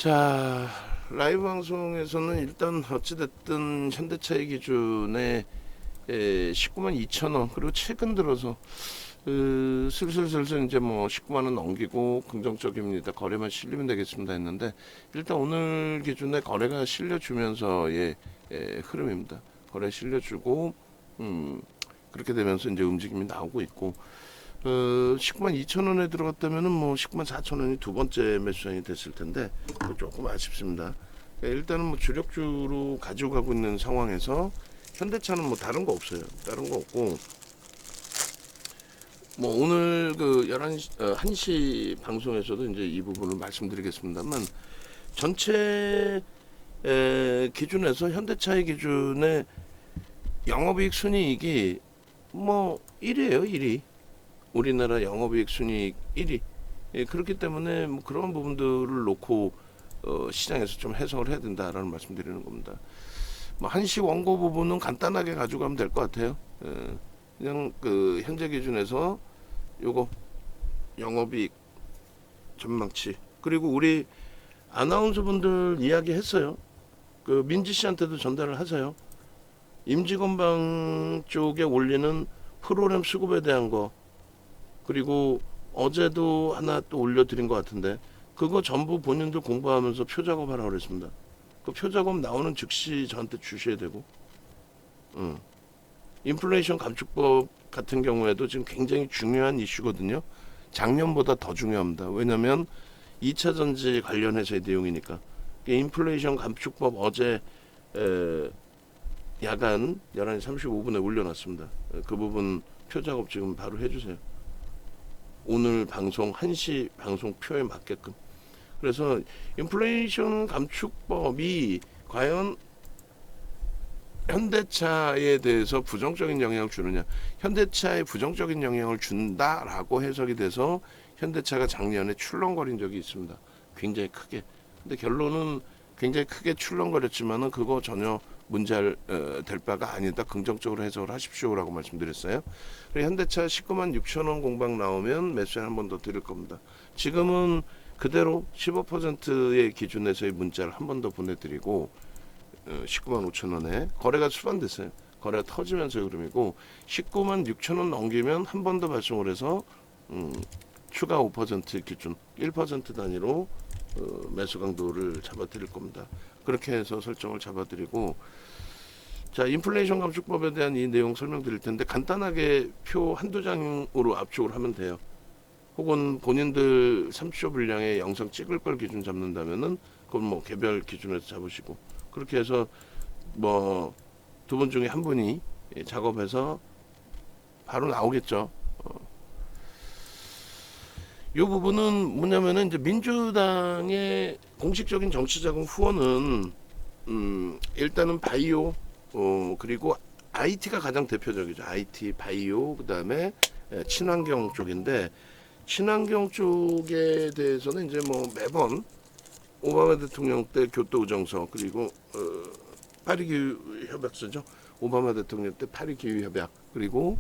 자, 라이브 방송에서는 일단 어찌됐든 현대차의 기준에 19만 2천 원, 그리고 최근 들어서 슬슬 이제 뭐 19만 원 넘기고 긍정적입니다. 거래만 실리면 되겠습니다 했는데, 일단 오늘 기준에 거래가 실려주면서의 흐름입니다. 거래 실려주고 그렇게 되면서 이제 움직임이 나오고 있고, 19만 2천 원에 들어갔다면은 뭐 19만 4천 원이 두 번째 매수장이 됐을 텐데 조금 아쉽습니다. 일단은 뭐 주력주로 가지고 가고 있는 상황에서 현대차는 뭐 다른 거 없어요. 다른 거 없고, 뭐 오늘 그 1시 방송에서도 이제 이 부분을 말씀드리겠습니다만, 전체 기준에서 현대차의 기준에 영업이익 순이익이 뭐 1위에요, 1위. 우리나라 영업이익 순이익 1위. 그렇기 때문에 뭐 그런 부분들을 놓고 시장에서 좀 해석을 해야 된다라는 말씀드리는 겁니다. 뭐 한시 원고 부분은 간단하게 가져가면 될 것 같아요. 그냥 그 현재 기준에서 요거 영업이익 전망치, 그리고 우리 아나운서 분들 이야기했어요. 그 민지 씨한테도 전달을 하세요. 임직원방 쪽에 올리는 프로그램 수급에 대한 거, 그리고 어제도 하나 또 올려드린 것 같은데, 그거 전부 본인들 공부하면서 표 작업하라고 그랬습니다. 그 표 작업 나오는 즉시 저한테 주셔야 되고, 인플레이션 감축법 같은 경우에도 지금 굉장히 중요한 이슈거든요. 작년보다 더 중요합니다. 왜냐하면 2차 전지 관련해서의 내용이니까. 인플레이션 감축법 어제 야간 11시 35분에 올려놨습니다. 그 부분 표 작업 지금 바로 해주세요. 오늘 방송 1시 방송 표에 맞게끔. 그래서 인플레이션 감축법이 과연 현대차에 대해서 부정적인 영향을 주느냐, 현대차에 부정적인 영향을 준다라고 해석이 돼서 현대차가 작년에 출렁거린 적이 있습니다. 굉장히 크게. 근데 결론은 굉장히 크게 출렁거렸지만은 그거 전혀 문제될 바가 아니다. 긍정적으로 해석을 하십시오라고 말씀드렸어요. 그리고 현대차 19만 6천 원 공방 나오면 매수에 한 번 더 드릴 겁니다. 지금은 그대로 15%의 기준에서의 문자를 한 번 더 보내드리고, 19만 5천 원에 거래가 수반됐어요. 거래가 터지면서 흐름이고, 19만 6천 원 넘기면 한 번 더 발송을 해서 추가 5% 기준 1% 단위로 매수 강도를 잡아드릴 겁니다. 그렇게 해서 설정을 잡아드리고, 자, 인플레이션 감축법에 대한 이 내용 설명드릴 텐데, 간단하게 표 한두 장으로 압축을 하면 돼요. 혹은 본인들 30초 분량의 영상 찍을 걸 기준 잡는다면은 그건 뭐 개별 기준에서 잡으시고, 그렇게 해서 뭐 두 분 중에 한 분이 작업해서 바로 나오겠죠. 이 부분은 뭐냐면은 이제 민주당의 공식적인 정치자금 후원은 일단은 바이오, 그리고 IT가 가장 대표적이죠. IT, 바이오, 그다음에 친환경 쪽인데, 친환경 쪽에 대해서는 이제 뭐 매번 오바마 대통령 때 교토우정서, 그리고 파리기후 협약서죠. 오바마 대통령 때 파리기후 협약, 그리고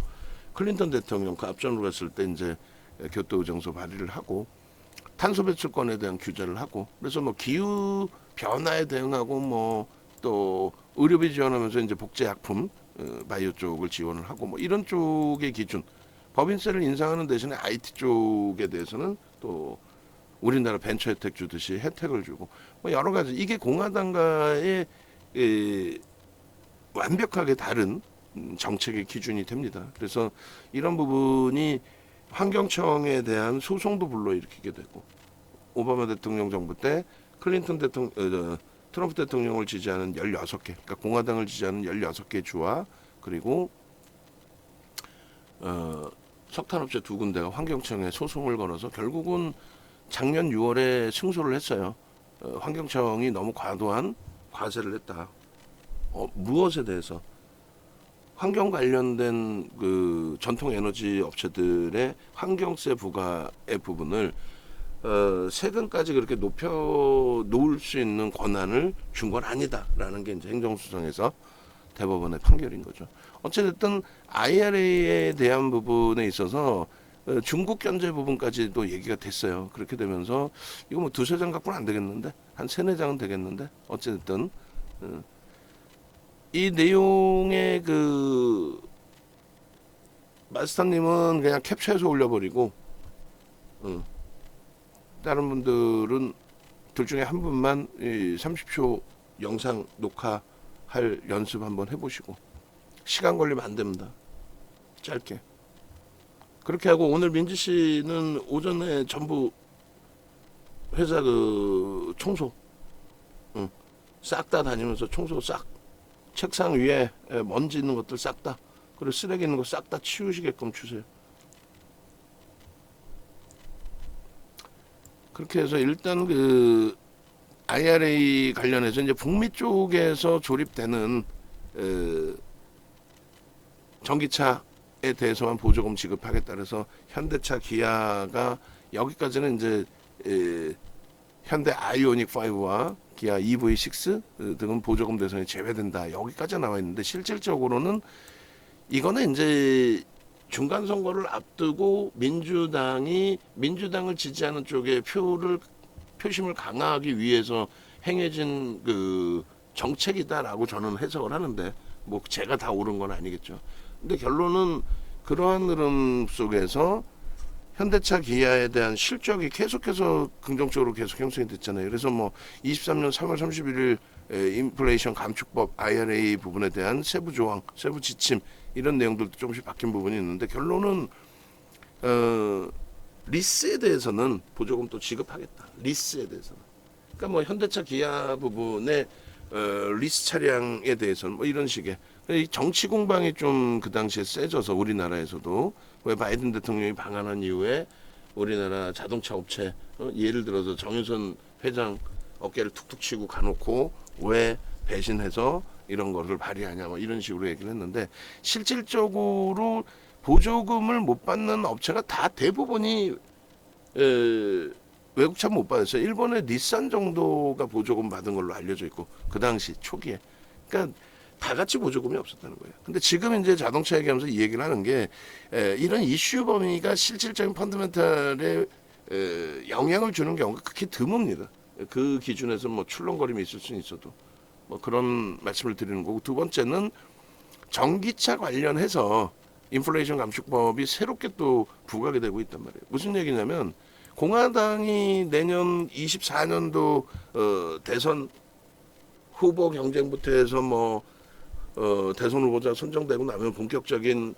클린턴 대통령 그 앞전으로 갔을 때 이제 교토우정서 발의를 하고, 탄소 배출권에 대한 규제를 하고, 그래서 뭐 기후 변화에 대응하고, 뭐 또 의료비 지원하면서 이제 복제약품 바이오 쪽을 지원을 하고, 뭐 이런 쪽의 기준, 법인세를 인상하는 대신에 IT 쪽에 대해서는 또 우리나라 벤처 혜택 주듯이 혜택을 주고, 뭐 여러 가지, 이게 공화당과의 완벽하게 다른 정책의 기준이 됩니다. 그래서 이런 부분이 환경청에 대한 소송도 불러일으키게 되고, 오바마 대통령 정부 때 클린턴 대통령, 트럼프 대통령을 지지하는 16개, 그러니까 공화당을 지지하는 16개 주와, 그리고 석탄업체 두 군데가 환경청에 소송을 걸어서 결국은 작년 6월에 승소를 했어요. 환경청이 너무 과도한 과세를 했다. 무엇에 대해서? 환경 관련된 그 전통 에너지 업체들의 환경세 부과의 부분을 세금까지 그렇게 높여 놓을 수 있는 권한을 준 건 아니다라는 게 이제 행정소송에서 대법원의 판결인 거죠. 어쨌든 IRA에 대한 부분에 있어서 중국 견제 부분까지도 얘기가 됐어요. 그렇게 되면서 이거 뭐 두세 장 갖고는 안 되겠는데 한 세네 장은 되겠는데 어쨌든 이 내용의 그 마스터님은 그냥 캡처해서 올려버리고 다른 분들은 둘 중에 한 분만 30초 영상 녹화할 연습 한번 해보시고 시간 걸리면 안 됩니다. 짧게 그렇게 하고 오늘 민지 씨는 오전에 전부 회사 그 청소 싹 다 다니면서 청소 싹 책상 위에 먼지 있는 것들 싹 다 그리고 쓰레기 있는 거 싹 다 치우시게끔 주세요. 그렇게 해서 일단 그 IRA 관련해서 이제 북미 쪽에서 조립되는 전기차에 대해서만 보조금 지급하겠다 그래서 현대차, 기아가 여기까지는 이제 현대 아이오닉 5와 기아 EV6 등은 보조금 대상에 제외된다. 여기까지 나와 있는데 실질적으로는 이거는 이제 중간 선거를 앞두고 민주당을 지지하는 쪽에 표심을 강화하기 위해서 행해진 그 정책이다라고 저는 해석을 하는데 뭐 제가 다 옳은 건 아니겠죠. 근데 결론은 그러한 흐름 속에서 현대차 기아에 대한 실적이 계속해서 긍정적으로 계속 형성이 됐잖아요. 그래서 뭐 23년 3월 31일 인플레이션 감축법 IRA 부분에 대한 세부 조항, 세부 지침 이런 내용들도 조금씩 바뀐 부분이 있는데 결론은 리스에 대해서는 보조금 또 지급하겠다. 리스에 대해서는. 그러니까 뭐 현대차 기아 부분의 리스 차량에 대해서는 뭐 이런 식의 이 정치 공방이 좀 그 당시에 세져서 우리나라에서도 왜 바이든 대통령이 방한한 이후에 우리나라 자동차 업체 예를 들어서 정유선 회장 어깨를 툭툭 치고 가놓고 왜 배신해서 이런 거를 발휘하냐 뭐 이런 식으로 얘기를 했는데 실질적으로 보조금을 못 받는 업체가 다 대부분이 외국차 못 받았어요. 일본의 닛산 정도가 보조금 받은 걸로 알려져 있고 그 당시 초기에 그러니까 다 같이 보조금이 없었다는 거예요. 근데 지금 이제 자동차 얘기하면서 이 얘기를 하는 게 이런 이슈 범위가 실질적인 펀더멘탈에 영향을 주는 경우가 극히 드뭅니다. 그 기준에서 뭐 출렁거림이 있을 수는 있어도 뭐 그런 말씀을 드리는 거고 두 번째는 전기차 관련해서 인플레이션 감축법이 새롭게 또 부각이 되고 있단 말이에요. 무슨 얘기냐면 공화당이 내년 24년도 대선 후보 경쟁부터 해서 뭐 대선 후보자 선정되고 나면 본격적인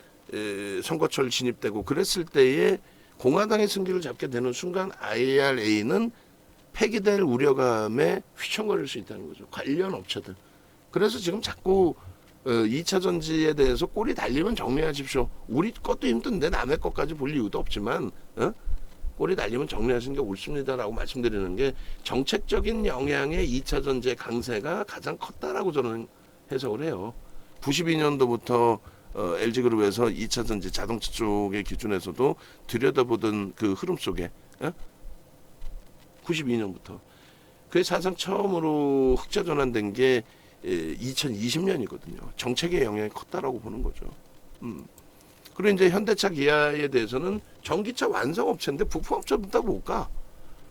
선거철 진입되고 그랬을 때에 공화당의 승기를 잡게 되는 순간 IRA는 폐기될 우려감에 휘청거릴 수 있다는 거죠. 관련 업체들. 그래서 지금 자꾸 2차 전지에 대해서 꼬리 달리면 정리하십시오. 우리 것도 힘든데 남의 것까지 볼 이유도 없지만 꼬리 달리면 정리하시는 게 옳습니다라고 말씀드리는 게 정책적인 영향의 2차 전지의 강세가 가장 컸다라고 저는 해석을 해요. 92년도부터 LG그룹에서 2차 전지 자동차 쪽의 기준에서도 들여다보던 그 흐름 속에 92년부터 그게 사상 처음으로 흑자 전환된 게 2020년이거든요. 정책의 영향이 컸다라고 보는 거죠. 그리고 이제 현대차 기아에 대해서는 전기차 완성업체인데 부품업체보다 못 가.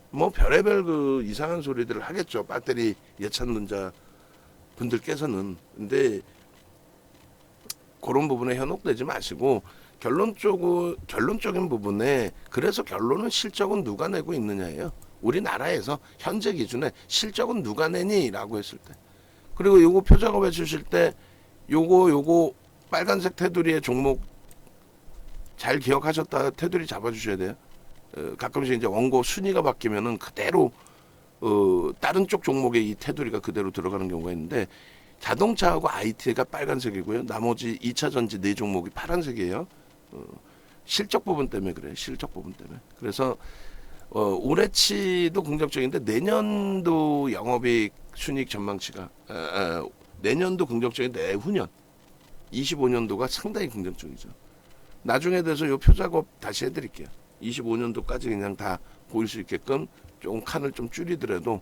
뭐 별의별 그 이상한 소리들을 하겠죠. 배터리 예찬론자 분들께서는. 근데 그런 부분에 현혹되지 마시고 결론적인 부분에 그래서 결론은 실적은 누가 내고 있느냐예요. 우리나라에서 현재 기준에 실적은 누가 내니라고 했을 때. 그리고 요거 표작업해 주실 때 요거 빨간색 테두리의 종목 잘 기억하셨다 테두리 잡아주셔야 돼요. 가끔씩 이제 원고 순위가 바뀌면은 그대로 다른 쪽 종목의 이 테두리가 그대로 들어가는 경우가 있는데 자동차하고 IT가 빨간색이고요. 나머지 2차 전지 4종목이 파란색이에요. 실적 부분 때문에 그래요. 실적 부분 때문에. 그래서 올해치도 긍정적인데 내년도 영업이익 순이익 전망치가 내년도 긍정적인 내후년 25년도가 상당히 긍정적이죠. 나중에 돼서 요 표작업 다시 해드릴게요. 25년도까지 그냥 다 보일 수 있게끔 조금 칸을 좀 줄이더라도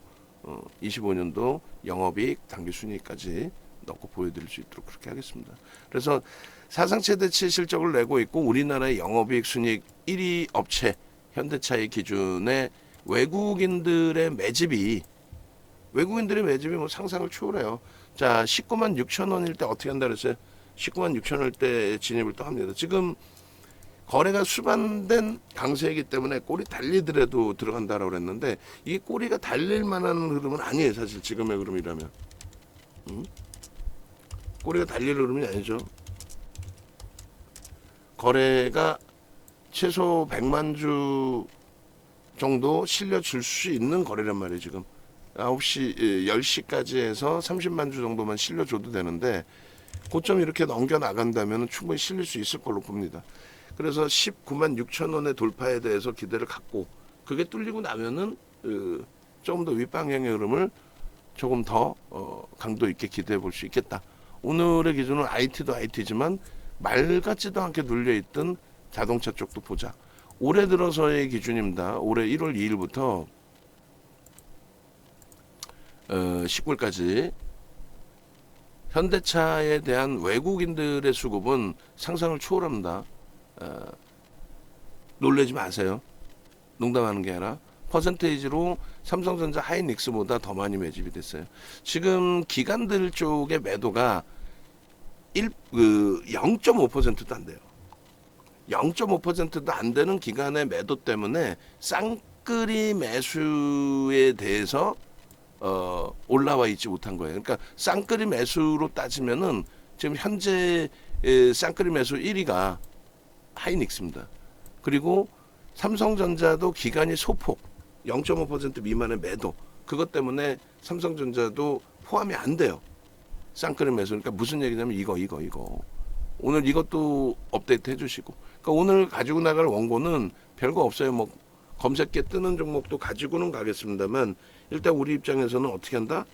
25년도 영업이익 당기순이익까지 넣고 보여드릴 수 있도록 그렇게 하겠습니다. 그래서 사상 최대치 실적을 내고 있고 우리나라의 영업이익 순이익 1위 업체 현대차의 기준에 외국인들의 매집이 뭐 상상을 초월해요. 자, 19만 6천 원일 때 어떻게 한다 그랬어요? 19만 6천 원일 때 진입을 또 합니다. 지금 거래가 수반된 강세이기 때문에 꼬리 달리더라도 들어간다라고 그랬는데 이 꼬리가 달릴 만한 흐름은 아니에요. 사실 지금의 흐름이라면. 꼬리가 달릴 흐름이 아니죠. 거래가 최소 100만 주 정도 실려줄 수 있는 거래란 말이에요. 지금 9시, 10시까지 해서 30만 주 정도만 실려줘도 되는데 고점 이렇게 넘겨나간다면 충분히 실릴 수 있을 걸로 봅니다. 그래서 19만 6천 원의 돌파에 대해서 기대를 갖고 그게 뚫리고 나면은 조금 더 윗방향의 흐름을 조금 더 강도 있게 기대해 볼 수 있겠다. 오늘의 기준은 IT도 IT지만 말 같지도 않게 눌려있던 자동차 쪽도 보자. 올해 들어서의 기준입니다. 올해 1월 2일부터 19일까지 현대차에 대한 외국인들의 수급은 상상을 초월합니다. 놀라지 마세요. 농담하는 게 아니라 퍼센테이지로 삼성전자 하이닉스보다 더 많이 매집이 됐어요. 지금 기관들 쪽의 매도가 0.5%도 안 돼요. 0.5%도 안 되는 기관의 매도 때문에 쌍끌이 매수에 대해서 올라와 있지 못한 거예요. 그러니까 쌍끌이 매수로 따지면은 지금 현재 쌍끌이 매수 1위가 하이닉스입니다. 그리고 삼성전자도 기관이 소폭 0.5% 미만의 매도 그것 때문에 삼성전자도 포함이 안 돼요. 쌍끌이 매수. 그러니까 무슨 얘기냐면 이거 오늘 이것도 업데이트 해주시고 그러니까 오늘 가지고 나갈 원고는 별거 없어요. 뭐 검색계 뜨는 종목도 가지고는 가겠습니다만 일단 우리 입장에서는 어떻게 한다?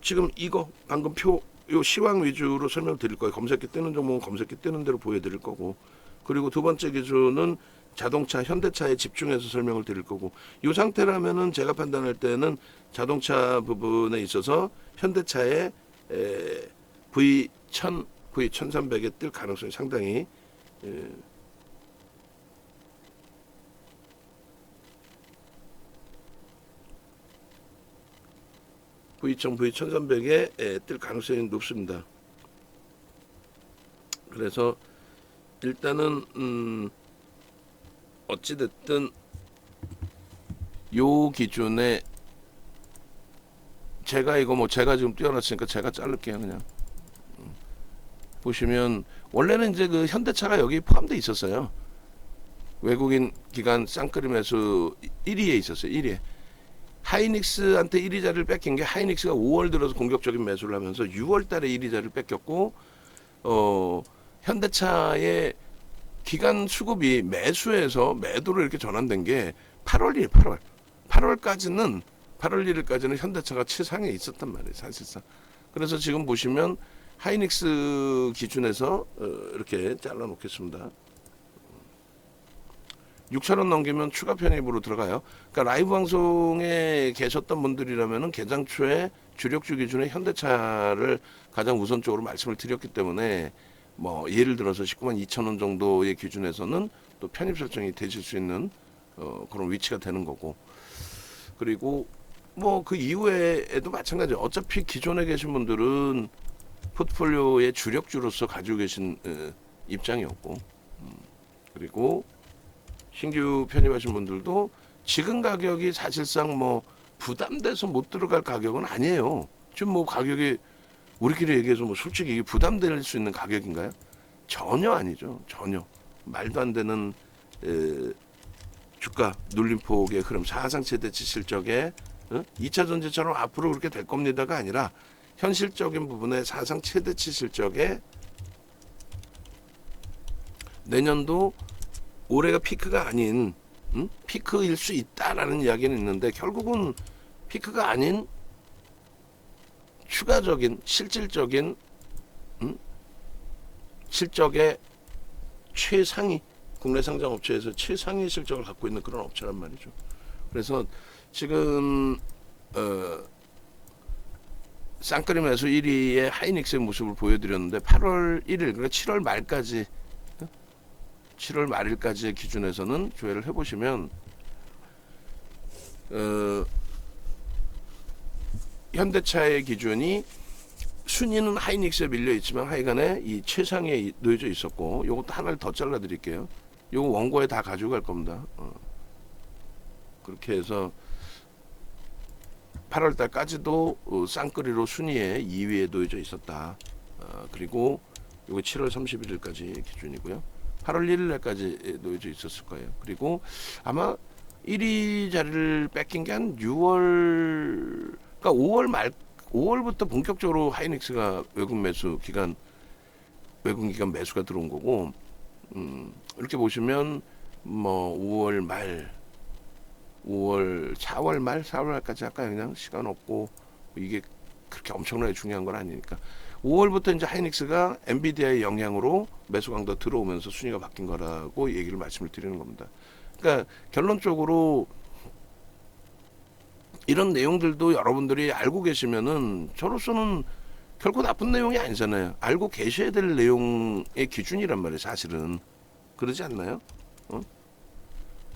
지금 이거 방금 요 시황 위주로 설명드릴 거예요. 검색계 뜨는 종목은 검색계 뜨는 대로 보여드릴 거고 그리고 두 번째 기준은 자동차 현대차에 집중해서 설명을 드릴 거고 이 상태라면은 제가 판단할 때는 자동차 부분에 있어서 현대차의 V1000, V1300에 뜰 가능성이 상당히 V1000, V1300에 뜰 가능성이 높습니다. 그래서 일단은 어찌됐든 요 기준에 제가 제가 지금 띄워놨으니까 제가 자를게요. 그냥 보시면 원래는 이제 그 현대차가 여기 포함되어 있었어요. 외국인 기관 쌍끌이 매수 1위에 있었어요. 1위에 하이닉스한테 1위 자리를 뺏긴 게 하이닉스가 5월 들어서 공격적인 매수를 하면서 6월 달에 1위 자리를 뺏겼고 현대차의 기간 수급이 매수에서 매도로 이렇게 전환된 게 8월 1일, 8월까지는 8월 1일까지는 현대차가 최상에 있었단 말이에요, 사실상. 그래서 지금 보시면 하이닉스 기준에서 이렇게 잘라 놓겠습니다. 6,000원 넘기면 추가 편입으로 들어가요. 그러니까 라이브 방송에 계셨던 분들이라면은 개장 초에 주력주 기준의 현대차를 가장 우선적으로 말씀을 드렸기 때문에 뭐 예를 들어서 19만 2천 원 정도의 기준에서는 또 편입 설정이 되실 수 있는 그런 위치가 되는 거고 그리고 뭐 그 이후에도 마찬가지예요. 어차피 기존에 계신 분들은 포트폴리오의 주력주로서 가지고 계신 입장이었고 그리고 신규 편입하신 분들도 지금 가격이 사실상 뭐 부담돼서 못 들어갈 가격은 아니에요. 지금 뭐 가격이 우리끼리 얘기해서 뭐 솔직히 이게 부담될 수 있는 가격인가요? 전혀 아니죠. 전혀. 말도 안 되는 주가 눌림폭의 흐름, 사상 최대치 실적에 2차 전지처럼 앞으로 그렇게 될 겁니다가 아니라 현실적인 부분에 사상 최대치 실적에 내년도 올해가 피크가 아닌 피크일 수 있다라는 이야기는 있는데 결국은 피크가 아닌 추가적인 실질적인 실적의 최상위 국내 상장 업체에서 최상위 실적을 갖고 있는 그런 업체란 말이죠. 그래서 지금 쌍끌이 매수 1위의 하이닉스의 모습을 보여드렸는데 8월 1일 그러니까 7월 말까지 7월 말일까지의 기준에서는 조회를 해보시면 현대차의 기준이 순위는 하이닉스에 밀려 있지만 하여간에 이 최상에 놓여져 있었고 요것도 하나를 더 잘라 드릴게요. 요거 원고에 다 가져갈 겁니다. 그렇게 해서 8월 달까지도 쌍끌이로 순위에 2위에 놓여져 있었다. 그리고 요거 7월 31일까지 기준이고요. 8월 1일 날까지 놓여져 있었을 거예요. 그리고 아마 1위 자리를 뺏긴 게 한 6월, 그러니까 5월 말, 5월부터 본격적으로 하이닉스가 외국 기관 매수가 들어온 거고, 이렇게 보시면 뭐 5월 말, 4월 말까지 할까요? 그냥 시간 없고 이게 그렇게 엄청나게 중요한 건 아니니까. 5월부터 이제 하이닉스가 엔비디아의 영향으로 매수 강도 들어오면서 순위가 바뀐 거라고 얘기를 말씀을 드리는 겁니다. 그러니까 결론적으로 이런 내용들도 여러분들이 알고 계시면은 저로서는 결코 나쁜 내용이 아니잖아요. 알고 계셔야 될 내용의 기준이란 말이에요. 사실은 그러지 않나요?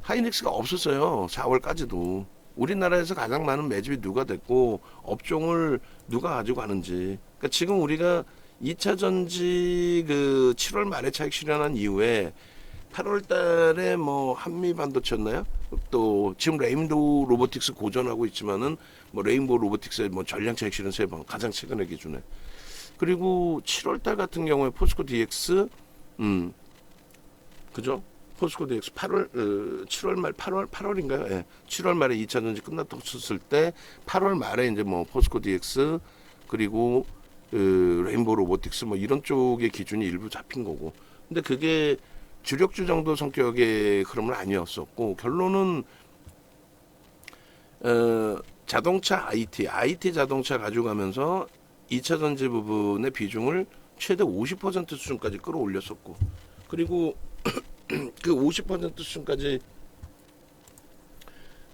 하이닉스가 없었어요. 4월까지도. 우리나라에서 가장 많은 매집이 누가 됐고 업종을 누가 가지고 가는지. 그러니까 지금 우리가 2차 전지 그 7월 말에 차익 실현한 이후에 8월 달에 뭐 한미 반도체였나요? 또 지금 레인보우 로보틱스 고전하고 있지만은 뭐 레인보우 로보틱스의 뭐 전량 차익 실현 3번 가장 최근의 기준에. 그리고 7월 달 같은 경우에 포스코 DX 그죠? 포스코 DX 7월 말 8월인가요? 예. 7월 말에 2차 전지 끝났었을 때 8월 말에 이제 뭐 포스코 DX 그리고 레인보우 로보틱스 뭐 이런 쪽의 기준이 일부 잡힌 거고. 근데 그게 주력주 정도 성격의 흐름은 아니었었고 결론은 자동차 IT 자동차 가져가면서 2차 전지 부분의 비중을 최대 50% 수준까지 끌어올렸었고 그리고 그 50% 수준까지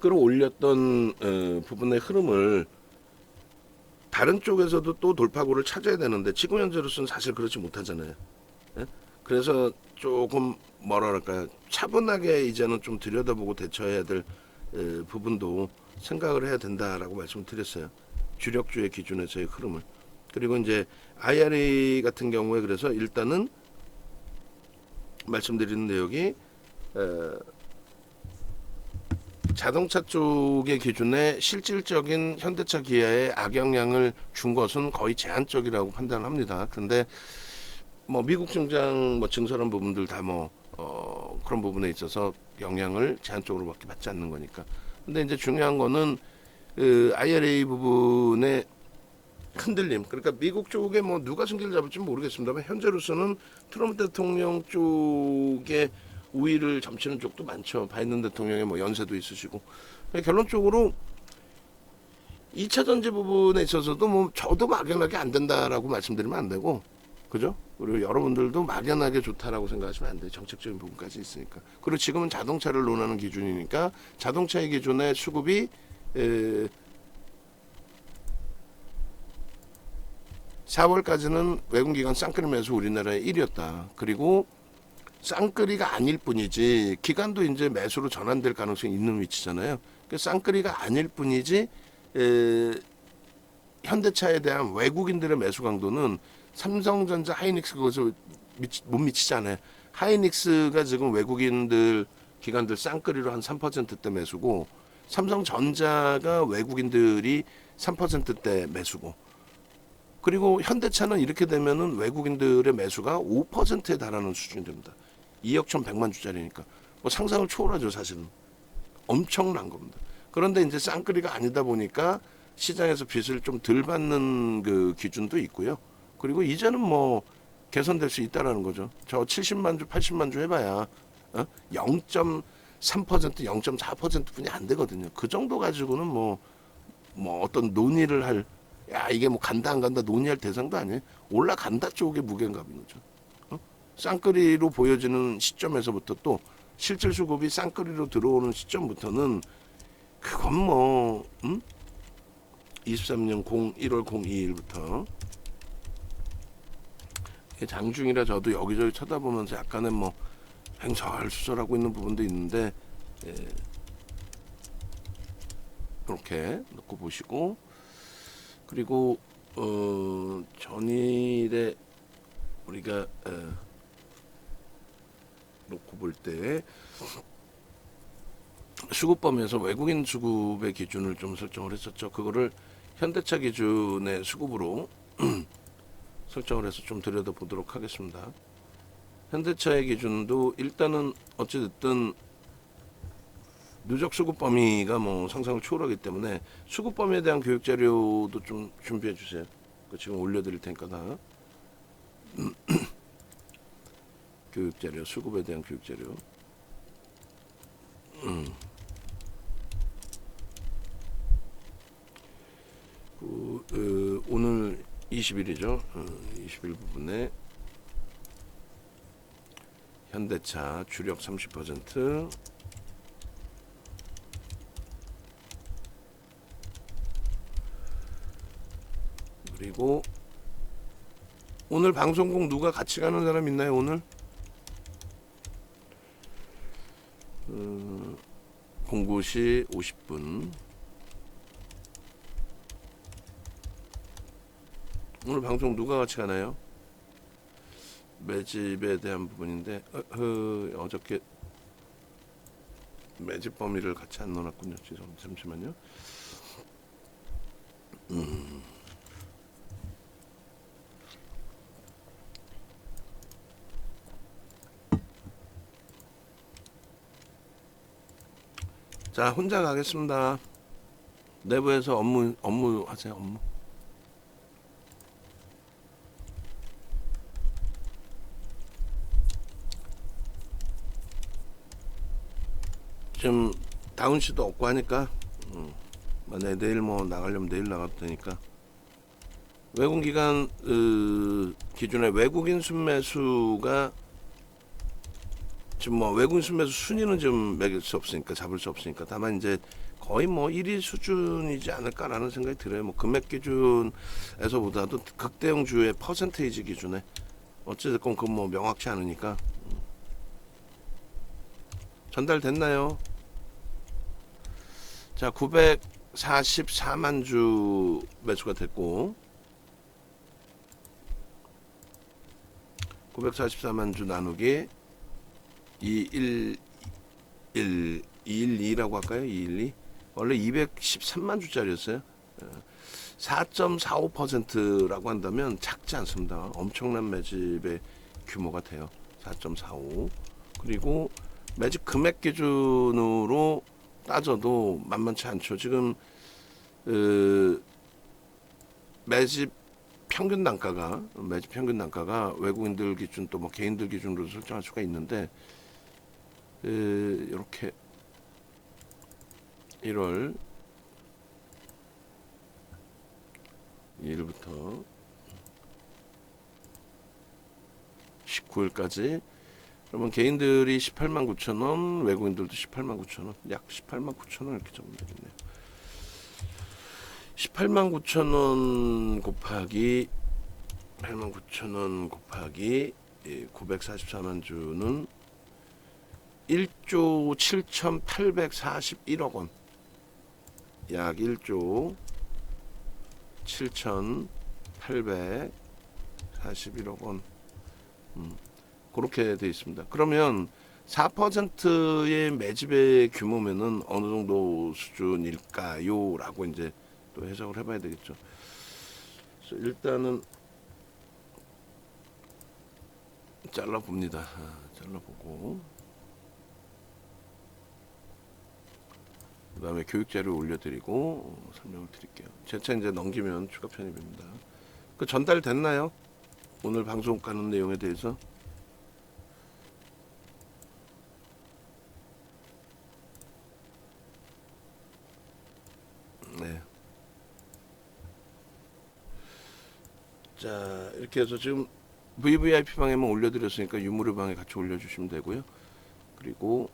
끌어올렸던 부분의 흐름을 다른 쪽에서도 또 돌파구를 찾아야 되는데 지금 현재로서는 사실 그렇지 못하잖아요. 예? 그래서 조금 뭐랄까요 차분하게 이제는 좀 들여다보고 대처해야 될 부분도 생각을 해야 된다라고 말씀을 드렸어요. 주력주의 기준에서의 흐름을. 그리고 이제 IRA 같은 경우에 그래서 일단은 말씀드리는 내용이 자동차 쪽의 기준에 실질적인 현대차 기아의 악영향을 준 것은 거의 제한적이라고 판단합니다. 그런데 뭐 미국 증장 뭐 증설한 부분들 다 뭐 그런 부분에 있어서 영향을 제한적으로밖에 받지 않는 거니까. 근데 이제 중요한 거는 IRA 부분의 흔들림. 그러니까 미국 쪽에 뭐 누가 승기를 잡을지 모르겠습니다만 현재로서는 트럼프 대통령 쪽에 우위를 점치는 쪽도 많죠. 바이든 대통령의 뭐 연세도 있으시고. 결론적으로 2차 전지 부분에 있어서도 뭐 저도 막연하게 안 된다라고 말씀드리면 안 되고, 그죠? 그리고 여러분들도 막연하게 좋다라고 생각하시면 안 돼요. 정책적인 부분까지 있으니까. 그리고 지금은 자동차를 논하는 기준이니까 자동차의 기준의 수급이 4월까지는 외국기관 쌍끌이 매수 우리나라의 1위였다. 그리고 쌍끌이가 아닐 뿐이지 기관도 이제 매수로 전환될 가능성이 있는 위치잖아요. 그 쌍끌이가 아닐 뿐이지 현대차에 대한 외국인들의 매수 강도는 삼성전자, 하이닉스 그것을 못 미치잖아요. 하이닉스가 지금 외국인들 기관들 쌍끌이로 한 3%대 매수고 삼성전자가 외국인들이 3%대 매수고 그리고 현대차는 이렇게 되면은 외국인들의 매수가 5%에 달하는 수준이 됩니다. 2억 1,100만 주짜리니까 뭐 상상을 초월하죠. 사실은 엄청난 겁니다. 그런데 이제 쌍끌이가 아니다 보니까 시장에서 빚을 좀 덜 받는 그 기준도 있고요. 그리고 이제는 뭐 개선될 수 있다라는 거죠. 저 70만 주, 80만 주 해봐야 0.3%, 0.4% 뿐이 안 되거든요. 그 정도 가지고는 뭐 어떤 논의를 할 이게 뭐 간다 안 간다 논의할 대상도 아니에요. 올라간다 쪽의 무게감인 거죠. 쌍끌이로 보여지는 시점에서부터 또 실질 수급이 쌍끌이로 들어오는 시점부터는 그건 뭐 23년 1월 02일부터 장중이라 저도 여기저기 쳐다보면서 약간의 뭐 횡설수설하고 있는 부분도 있는데 이렇게 넣고 보시고, 그리고 전일에 우리가 놓고 볼 때 수급 범위에서 외국인 수급의 기준을 좀 설정을 했었죠. 그거를 현대차 기준의 수급으로 설정을 해서 좀 들여다보도록 하겠습니다. 현대차의 기준도 일단은 어찌됐든 누적 수급 범위가 뭐 상상을 초월하기 때문에 수급 범위에 대한 교육 자료도 좀 준비해 주세요. 지금 올려드릴 테니까 다 교육 자료, 수급에 대한 교육 자료. 오늘 20일이죠. 20일 부분에 현대차 주력 30%, 그리고 오늘 방송국 누가 같이 가는 사람 있나요? 오늘 09시 50분 오늘 방송 누가 같이 가나요? 매집에 대한 부분인데 어저께 매집 범위를 같이 안 넣어놨군요. 잠시만요. 자, 혼자 가겠습니다. 내부에서 업무 하세요. 업무. 지금 다운시도 없고 하니까 만약에 내일 뭐 나가려면 내일 나가도 되니까, 외국기관 기준의 외국인 순매수가 지금 뭐 외국인 순매수 순위는 좀 매길 수 없으니까, 잡을 수 없으니까, 다만 이제 거의 뭐 1위 수준이지 않을까라는 생각이 들어요. 뭐 금액 기준에서보다도 극대형주의 퍼센테이지 기준에 어찌됐건 그건 뭐 명확치 않으니까. 전달됐나요? 자, 944만 주 매수가 됐고, 944만 주 나누기 212라고 할까요? 212. 원래 213만 주짜리였어요. 4.45%라고 한다면 작지 않습니다. 엄청난 매집의 규모가 돼요. 4.45. 그리고 매집 금액 기준으로 따져도 만만치 않죠. 지금 매집 평균 단가가 외국인들 기준 또 뭐 개인들 기준으로 설정할 수가 있는데, 이렇게 1월 2일부터 19일까지 그러면 개인들이 18만 9천 원, 외국인들도 18만 9천 원, 약 18만 9천 원 이렇게 적으면 되겠네요. 18만 9천 원 곱하기 8만 9천 원 곱하기 944만 주는 1조 7,841억 원, 약 1조 7,841억 원. 그렇게 돼 있습니다. 그러면 4%의 매집의 규모면은 어느 정도 수준일까요? 라고 이제 또 해석을 해봐야 되겠죠. 그래서 일단은 잘라봅니다. 잘라보고 그 다음에 교육자료 올려드리고 설명을 드릴게요. 제 차 이제 넘기면 추가 편입입니다. 그 전달됐나요? 오늘 방송 가는 내용에 대해서? 네. 자, 이렇게 해서 지금 VVIP 방에만 올려드렸으니까 유무료 방에 같이 올려주시면 되고요. 그리고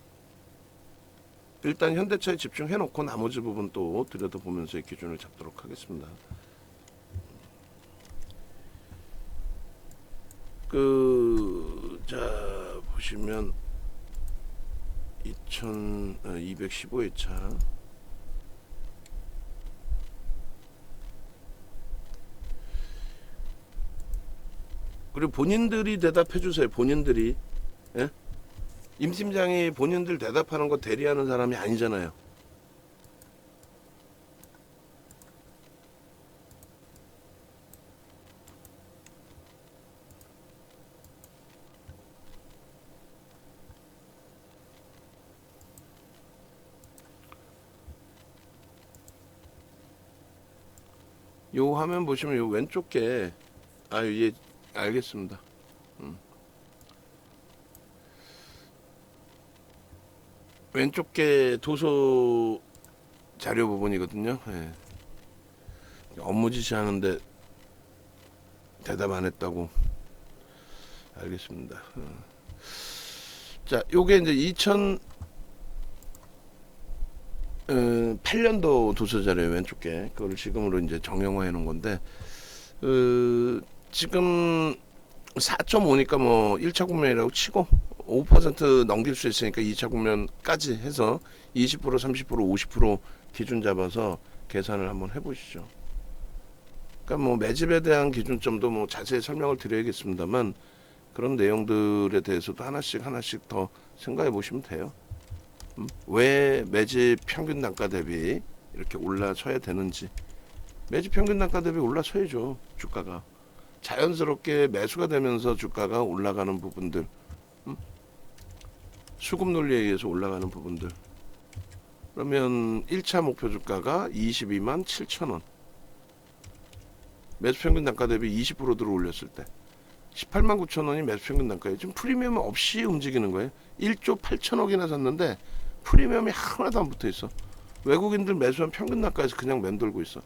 일단 현대차에 집중해 놓고 나머지 부분 또 들여다보면서의 기준을 잡도록 하겠습니다. 자 보시면 2215회차 그리고 본인들이 대답해 주세요. 본인들이. 예? 임 팀장이 본인들 대답하는 거 대리하는 사람이 아니잖아요. 요 화면 보시면 요 왼쪽 게 예, 알겠습니다. 왼쪽 게 도서 자료 부분이거든요. 예. 업무 지시하는데 대답 안 했다고. 알겠습니다. 자, 요게 이제 2008년도 도서 자료예요. 왼쪽 게. 그걸 지금으로 이제 정형화해 놓은 건데 지금 4.5니까 뭐 1차 국면이라고 치고 5% 넘길 수 있으니까 2차 국면까지 해서 20%, 30%, 50% 기준 잡아서 계산을 한번 해보시죠. 그러니까 뭐 매집에 대한 기준점도 뭐 자세히 설명을 드려야겠습니다만 그런 내용들에 대해서도 하나씩 더 생각해 보시면 돼요. 왜 매집 평균 단가 대비 이렇게 올라서야 되는지. 매집 평균 단가 대비 올라서야죠. 주가가 자연스럽게 매수가 되면서 주가가 올라가는 부분들, 수급 논리에 의해서 올라가는 부분들. 그러면 1차 목표 주가가 22만 7천 원, 매수 평균 단가 대비 20% 들어 올렸을 때 18만 9천 원이 매수 평균 단가예요. 지금 프리미엄 없이 움직이는 거예요. 1조 8천억이나 샀는데 프리미엄이 하나도 안 붙어 있어. 외국인들 매수한 평균 단가에서 그냥 맴돌고 있어.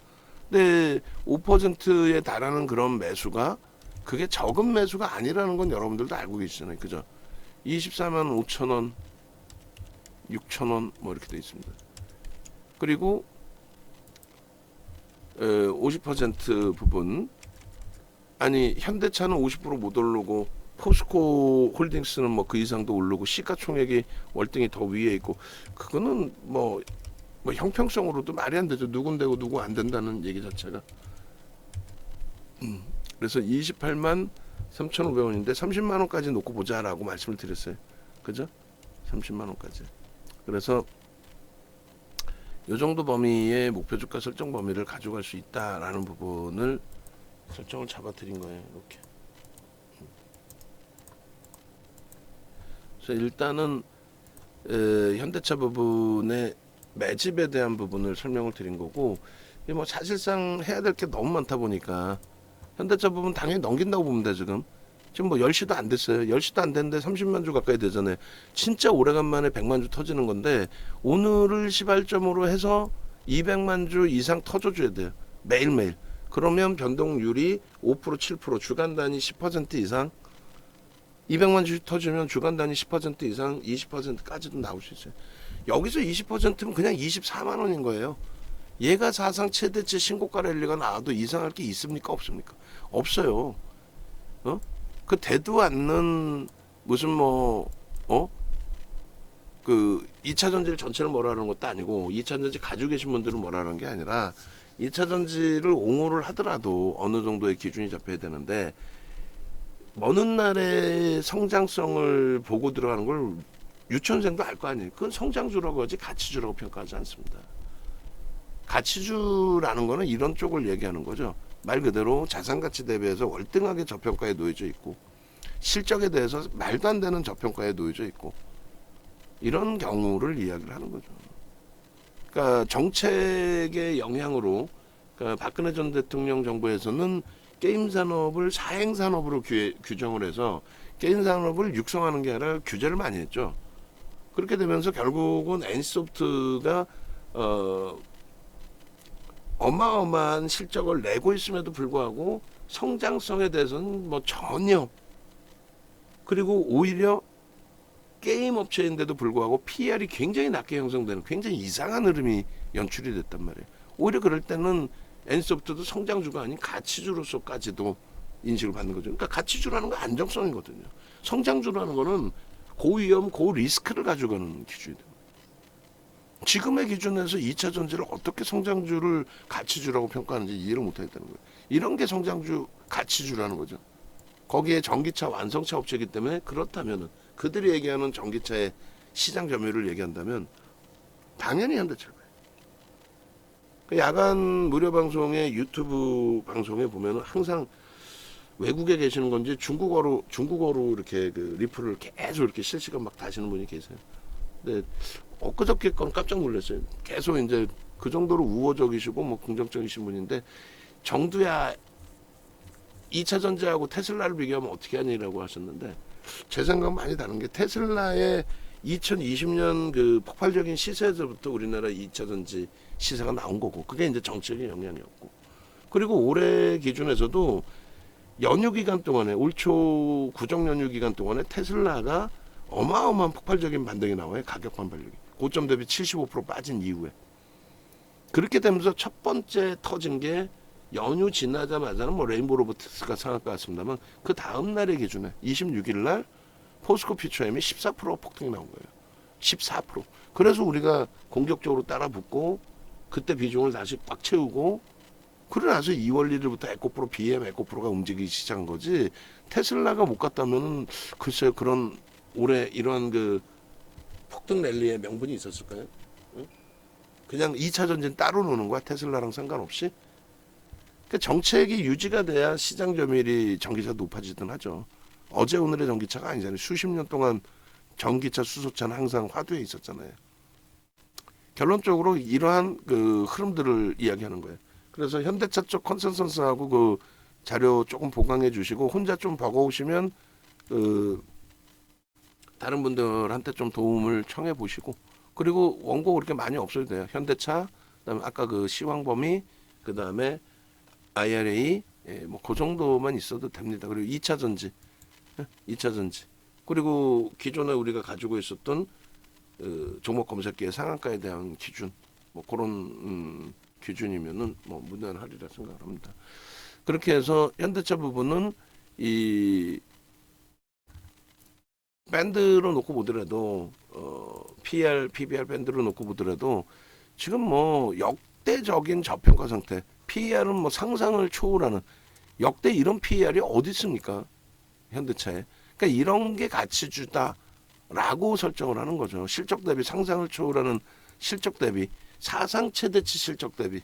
근데 5%에 달하는 그런 매수가 그게 적은 매수가 아니라는 건 여러분들도 알고 계시잖아요. 그죠? 24만 5천 원, 6천 원 뭐 이렇게 돼 있습니다. 그리고 50% 부분, 아니 현대차는 50% 못 오르고 포스코 홀딩스는 뭐 그 이상도 오르고 시가총액이 월등히 더 위에 있고, 그거는 뭐 형평성으로도 말이 안 되죠. 누군 되고 누구 안 된다는 얘기 자체가. 그래서 28만 3,500원인데 30만 원까지 놓고 보자라고 말씀을 드렸어요. 그죠? 30만 원까지. 그래서 이 정도 범위의 목표 주가 설정 범위를 가져갈 수 있다라는 부분을 설정을 잡아드린 거예요. 이렇게. 그래서 일단은 현대차 부분의 매집에 대한 부분을 설명을 드린 거고, 뭐 사실상 해야 될 게 너무 많다 보니까 현대차 부분 당연히 넘긴다고 보면 돼. 지금 뭐 10시도 안 됐어요. 10시도 안 됐는데 30만 주 가까이 되잖아요. 진짜 오래간만에 100만 주 터지는 건데 오늘을 시발점으로 해서 200만 주 이상 터져줘야 돼요. 매일매일. 그러면 변동률이 5%, 7%, 주간 단위 10% 이상, 200만 주 터지면 주간 단위 10% 이상 20%까지도 나올 수 있어요. 여기서 20%면 그냥 24만 원인 거예요. 얘가 사상 최대치 신고가 랠리가 나와도 이상할 게 있습니까? 없습니까? 없어요. 그 되도 않는 무슨 그 2차 전지를 전체를 뭐라는 것도 아니고 2차 전지 가지고 계신 분들은 뭐라는 게 아니라 2차 전지를 옹호를 하더라도 어느 정도의 기준이 잡혀야 되는데, 먼 훗날의 성장성을 보고 들어가는 걸 유치원생도 알 거 아니에요. 그건 성장주라고 하지 가치주라고 평가하지 않습니다. 가치주라는 거는 이런 쪽을 얘기하는 거죠. 말 그대로 자산가치 대비해서 월등하게 저평가에 놓여져 있고, 실적에 대해서 말도 안 되는 저평가에 놓여져 있고, 이런 경우를 이야기를 하는 거죠. 그러니까 정책의 영향으로, 그러니까 박근혜 전 대통령 정부에서는 게임 산업을 사행 산업으로 규정을 해서 게임 산업을 육성하는 게 아니라 규제를 많이 했죠. 그렇게 되면서 결국은 NC소프트가 어마어마한 실적을 내고 있음에도 불구하고 성장성에 대해서는 뭐 전혀, 그리고 오히려 게임 업체인데도 불구하고 PER이 굉장히 낮게 형성되는 굉장히 이상한 흐름이 연출이 됐단 말이에요. 오히려 그럴 때는 N소프트도 성장주가 아닌 가치주로서까지도 인식을 받는 거죠. 그러니까 가치주라는 건 안정성이거든요. 성장주라는 거는 고위험, 고리스크를 가져가는 기준이 됩니다. 지금의 기준에서 2차 전지를 어떻게 성장주를 가치주라고 평가하는지 이해를 못하겠다는 거예요. 이런 게 성장주, 가치주라는 거죠. 거기에 전기차 완성차 업체이기 때문에 그렇다면은 그들이 얘기하는 전기차의 시장 점유율을 얘기한다면 당연히 현대차일 거예요. 그 야간 무료 방송의 유튜브 방송에 보면은 항상 외국에 계시는 건지 중국어로 이렇게 그 리플을 계속 이렇게 실시간 막 다시는 분이 계세요. 근데 엊그저께 건 깜짝 놀랐어요. 계속 이제 그 정도로 우호적이시고 뭐 긍정적이신 분인데 정두야 2차 전지하고 테슬라를 비교하면 어떻게 하냐라고 하셨는데 제 생각은 많이 다른 게 테슬라의 2020년 그 폭발적인 시세에서부터 우리나라 2차 전지 시세가 나온 거고 그게 이제 정책의 영향이었고 그리고 올해 기준에서도 연휴 기간 동안에 올 초 구정 연휴 기간 동안에 테슬라가 어마어마한 폭발적인 반등이 나와요. 가격 반발력이 고점 대비 75% 빠진 이후에 그렇게 되면서 첫 번째 터진 게 연휴 지나자마자는 뭐 레인보우 로보틱스가 상한가였습니다만 그 다음 날의 기준에 26일 날 포스코 퓨처엠이 14% 폭등이 나온 거예요. 14%. 그래서 우리가 공격적으로 따라 붙고 그때 비중을 다시 꽉 채우고 그러고 나서 2월 1일부터 에코프로 BM 에코프로가 움직이기 시작한 거지 테슬라가 못 갔다면은 글쎄요 그런 올해 이러한 그 폭등 랠리의 명분이 있었을까요? 응? 그냥 2차 전지는 따로 노는 거야 테슬라랑 상관없이. 그러니까 정책이 유지가 돼야 시장 점유율이 전기차 높아지든 하죠. 어제 오늘의 전기차가 아니잖아요. 수십 년 동안 전기차 수소차는 항상 화두에 있었잖아요. 결론적으로 이러한 그 흐름들을 이야기하는 거예요. 그래서 현대차 쪽 컨센서스하고 그 자료 조금 보강해 주시고 혼자 좀 버거우시면 그 다른 분들한테 좀 도움을 청해 보시고 그리고 원고 그렇게 많이 없어도 돼요. 현대차 그다음에 아까 그 시황범위 그다음에 IRA 뭐 그 정도만 있어도 됩니다. 그리고 2차 전지 2차 전지 그리고 기존에 우리가 가지고 있었던 종목 검색기의 상한가에 대한 기준 뭐 그런 기준이면은 뭐 무난하리라 생각합니다. 그렇게 해서 현대차 부분은 이 밴드로 놓고 보더라도 PR, PBR 밴드로 놓고 보더라도 지금 뭐 역대적인 저평가 상태. PER은 뭐 상상을 초월하는 역대 이런 PER이 어디 있습니까? 현대차에. 그러니까 이런 게 가치주다라고 설정을 하는 거죠. 실적 대비 상상을 초월하는 실적 대비 사상 최대치 실적 대비.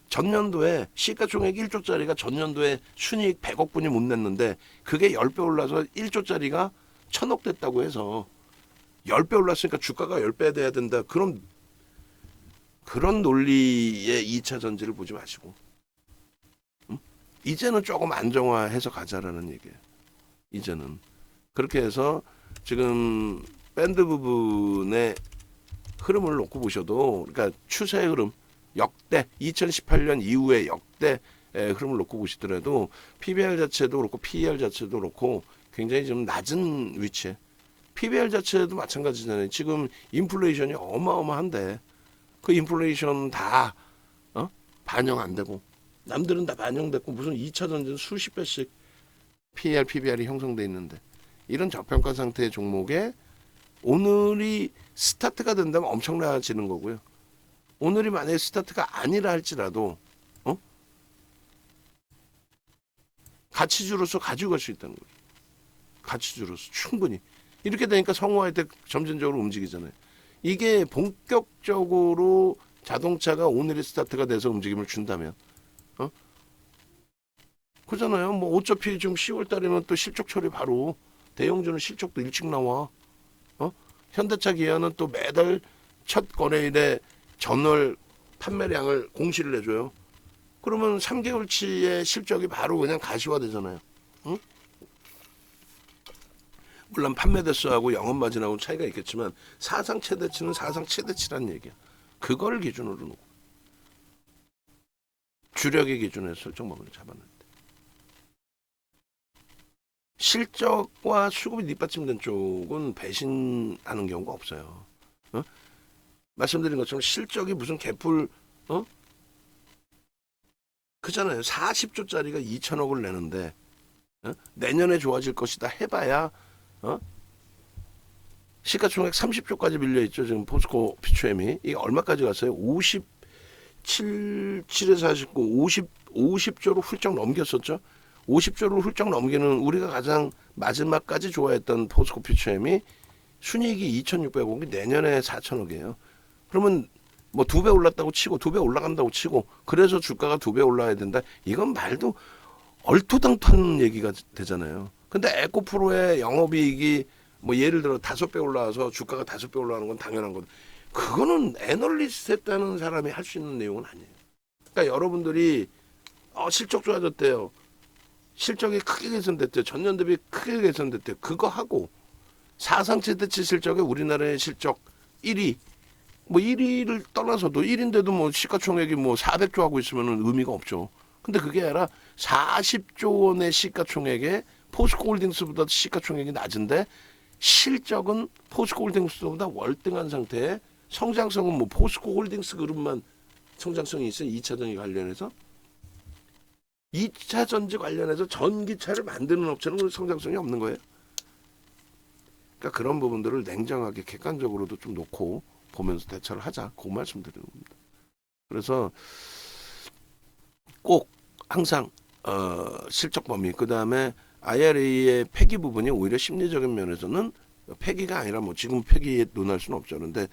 전년도에 시가총액 1조짜리가 전년도에 순이익 100억 분이 못 냈는데 그게 10배 올라서 1조짜리가 1000억 됐다고 해서 10배 올랐으니까 주가가 10배 돼야 된다. 그런 논리의 2차 전지를 보지 마시고 이제는 조금 안정화해서 가자라는 얘기예요. 이제는 그렇게 해서 지금 밴드 부분의 흐름을 놓고 보셔도 그러니까 추세의 흐름 역대 2018년 이후의 역대 흐름을 놓고 보시더라도 PBR 자체도 그렇고 PER 자체도 그렇고 굉장히 좀 낮은 위치에 PBR 자체도 마찬가지잖아요. 지금 인플레이션이 어마어마한데 그 인플레이션 다 반영 안 되고 남들은 다 반영됐고 무슨 2차 전지는 수십 배씩 PER, PBR이 형성돼 있는데 이런 저평가 상태의 종목에 오늘이 스타트가 된다면 엄청나지는 거고요. 오늘이 만약에 스타트가 아니라 할지라도 가치주로서 가지고 갈 수 있다는 거예요. 가치주로서 충분히. 이렇게 되니까 성우할 때 점진적으로 움직이잖아요. 이게 본격적으로 자동차가 오늘이 스타트가 돼서 움직임을 준다면 그잖아요. 뭐 어차피 지금 10월 달이면 또 실적 처리 바로 대형주는 실적도 일찍 나와. 현대차 기아는 또 매달 첫 거래일에 전월 판매량을 공시를 해줘요. 그러면 3개월치의 실적이 바로 그냥 가시화되잖아요. 응? 물론 판매 대수하고 영업 마진하고 차이가 있겠지만 사상 최대치는 사상 최대치란 얘기야. 그걸 기준으로 놓고 주력의 기준에서 설정범위를 잡아놨대. 실적과 수급이 뒷받침된 쪽은 배신하는 경우가 없어요. 어? 말씀드린 것처럼 실적이 무슨 개풀 크잖아요. 40조짜리가 2천억을 내는데 내년에 좋아질 것이다 해봐야 시가총액 30조까지 밀려있죠. 지금 포스코 피추엠이. 이게 얼마까지 갔어요? 57에서 49, 50조로 훌쩍 넘겼었죠. 50조를 훌쩍 넘기는 우리가 가장 마지막까지 좋아했던 포스코 피추엠이 순이익이 2,600억이 내년에 4천억이에요. 그러면 뭐 2배 올랐다고 치고 2배 올라간다고 치고 그래서 주가가 2배 올라야 된다. 이건 말도 얼토당토하는 얘기가 되잖아요. 근데 에코프로의 영업이익이 뭐 예를 들어 5배 올라와서 주가가 5배 올라가는 건 당연한 거죠. 그거는 애널리스트 했다는 사람이 할 수 있는 내용은 아니에요. 그러니까 여러분들이 실적 좋아졌대요. 실적이 크게 개선됐대요. 전년 대비 크게 개선됐대요. 그거 하고 사상 최대치 실적에 우리나라의 실적 1위 뭐 1위를 떠나서도 1위인데도 뭐 시가총액이 뭐 400조 하고 있으면 의미가 없죠. 근데 그게 아니라 40조 원의 시가총액에 포스코홀딩스보다 시가총액이 낮은데 실적은 포스코홀딩스보다 월등한 상태에 성장성은 뭐 포스코홀딩스 그룹만 성장성이 있어요. 2차 전지 관련해서 2차 전지 관련해서 전기차를 만드는 업체는 성장성이 없는 거예요. 그러니까 그런 부분들을 냉정하게 객관적으로도 좀 놓고 보면서 대처를 하자. 그 말씀드리는 겁니다. 그래서 꼭 항상 실적 범위 그다음에 IRA의 폐기 부분이 오히려 심리적인 면에서는 폐기가 아니라 뭐 지금 폐기에 논할 수는 없죠. 그런데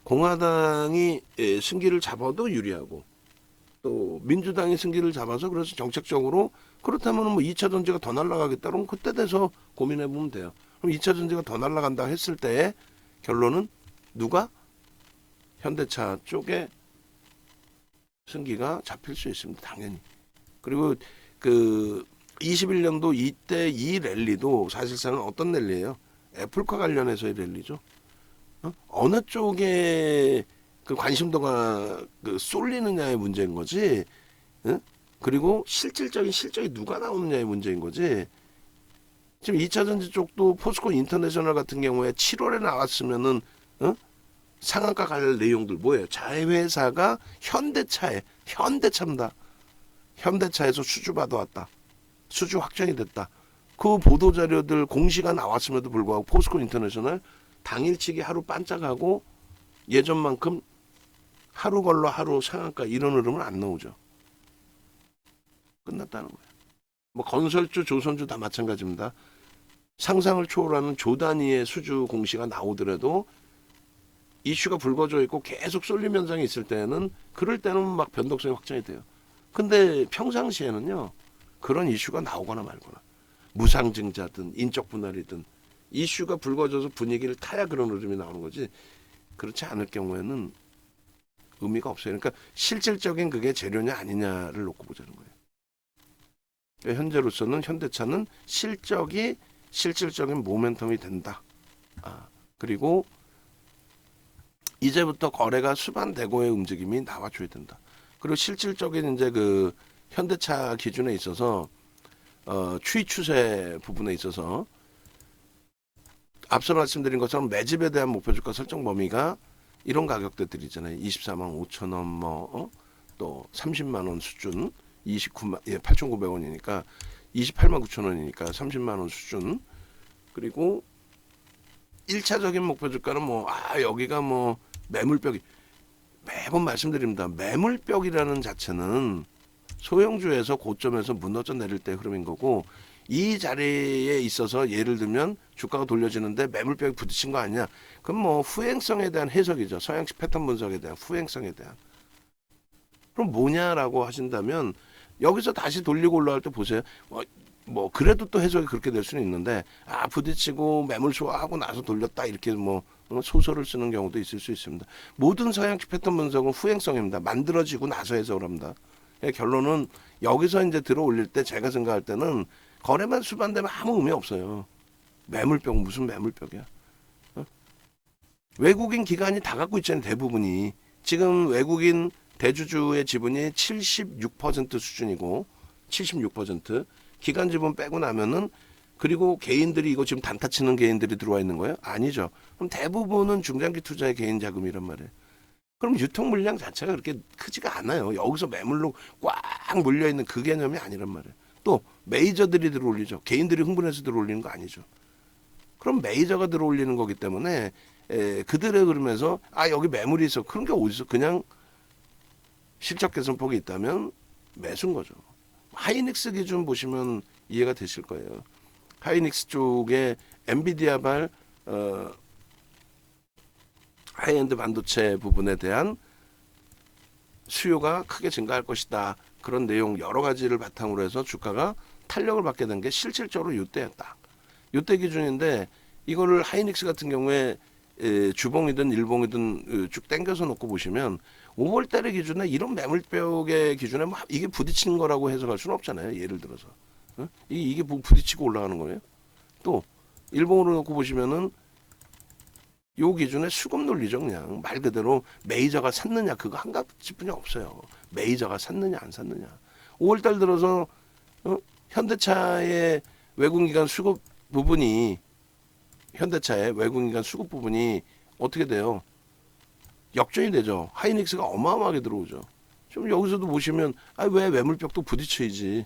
공화당이 승기를 잡아도 유리하고 또 민주당이 승기를 잡아서 그래서 정책적으로 그렇다면 뭐 2차 전지가 더 날아가겠다 그러면 그때 돼서 고민해 보면 돼요. 그럼 2차 전지가 더 날아간다 했을 때의 결론은 누가? 현대차 쪽에 승기가 잡힐 수 있습니다. 당연히. 그리고 그 21년도 이때 이 랠리도 사실상은 어떤 랠리예요? 애플과 관련해서의 랠리죠. 어느 쪽에 그 관심도가 그 쏠리느냐의 문제인 거지. 그리고 실질적인 실적이 누가 나오느냐의 문제인 거지. 지금 2차 전지 쪽도 포스코 인터내셔널 같은 경우에 7월에 나왔으면은 상한가 갈 내용들 뭐예요? 자회사가 현대차입니다. 현대차에서 수주 받아왔다. 수주 확정이 됐다. 그 보도자료들 공시가 나왔음에도 불구하고 포스코 인터내셔널 당일치기 하루 반짝하고 예전만큼 하루 걸러 하루 상한가 이런 흐름은 안 나오죠. 끝났다는 거예요. 뭐 건설주, 조선주 다 마찬가지입니다. 상상을 초월하는 조 단위의 수주 공시가 나오더라도 이슈가 불거져 있고 계속 쏠림 현상이 있을 때는 그럴 때는 막 변동성이 확정이 돼요. 근데 평상시에는요. 그런 이슈가 나오거나 말거나 무상증자든 인적 분할이든 이슈가 불거져서 분위기를 타야 그런 흐름이 나오는 거지 그렇지 않을 경우에는 의미가 없어요. 그러니까 실질적인 그게 재료냐 아니냐를 놓고 보자는 거예요. 그러니까 현재로서는 현대차는 실적이 실질적인 모멘텀이 된다. 그리고 이제부터 거래가 수반되고의 움직임이 나와줘야 된다. 그리고 실질적인 이제 그 현대차 기준에 있어서 추이 추세 부분에 있어서 앞서 말씀드린 것처럼 매집에 대한 목표주가 설정 범위가 이런 가격대들이잖아요. 24만 5천 원, 또 30만 원 수준, 8,900원이니까 28만 9천 원이니까 30만 원 수준. 그리고 1차적인 목표주가는 여기가 뭐 매물벽이 매번 말씀드립니다. 매물벽이라는 자체는 소형주에서 고점에서 무너져 내릴 때 흐름인 거고 이 자리에 있어서 예를 들면 주가가 돌려지는데 매물벽이 부딪힌 거 아니냐? 그럼 뭐 후행성에 대한 해석이죠. 서양식 패턴 분석에 대한 후행성에 대한. 그럼 뭐냐라고 하신다면 여기서 다시 돌리고 올라갈 때 보세요. 뭐 그래도 또 해석이 그렇게 될 수는 있는데 부딪히고 매물 소화하고 나서 돌렸다 이렇게 뭐 소설을 쓰는 경우도 있을 수 있습니다. 모든 서양식 패턴 분석은 후행성입니다. 만들어지고 나서 해석을 합니다. 결론은 여기서 이제 들어 올릴 때 제가 생각할 때는 거래만 수반되면 아무 의미 없어요. 매물벽 무슨 매물벽이야? 외국인 기관이 다 갖고 있잖아요. 대부분이 지금 외국인 대주주의 지분이 76% 수준이고 76% 기관 지분 빼고 나면은 그리고 개인들이 이거 지금 단타 치는 개인들이 들어와 있는 거예요? 아니죠. 그럼 대부분은 중장기 투자의 개인 자금이란 말이에요. 그럼 유통 물량 자체가 그렇게 크지가 않아요. 여기서 매물로 꽉 몰려 있는 그 개념이 아니란 말이에요. 또 메이저들이 들어올리죠. 개인들이 흥분해서 들어올리는 거 아니죠. 그럼 메이저가 들어올리는 거기 때문에 그들의 흐름에서 여기 매물이 있어. 그런 게 어디서 그냥 실적 개선폭이 있다면 매수인 거죠. 하이닉스 기준 보시면 이해가 되실 거예요. 하이닉스 쪽에 엔비디아발 하이엔드 반도체 부분에 대한 수요가 크게 증가할 것이다. 그런 내용 여러 가지를 바탕으로 해서 주가가 탄력을 받게 된 게 실질적으로 이때였다. 이때 기준인데 이거를 하이닉스 같은 경우에 주봉이든 일봉이든 쭉 당겨서 놓고 보시면 5월달의 기준에 이런 매물벽의 기준에 이게 부딪히는 거라고 해석할 수는 없잖아요. 예를 들어서 이게 부딪히고 올라가는 거예요. 또 일봉으로 놓고 보시면은 요 기준에 수급 논리죠. 그냥 말 그대로 메이저가 샀느냐 그거 한 가지뿐이 없어요. 메이저가 샀느냐 안 샀느냐. 5월달 들어서 현대차의 외국기관 수급 부분이 현대차의 외국기관 수급 부분이 어떻게 돼요? 역전이 되죠. 하이닉스가 어마어마하게 들어오죠. 좀 여기서도 보시면 왜 매물벽도 부딪혀야지.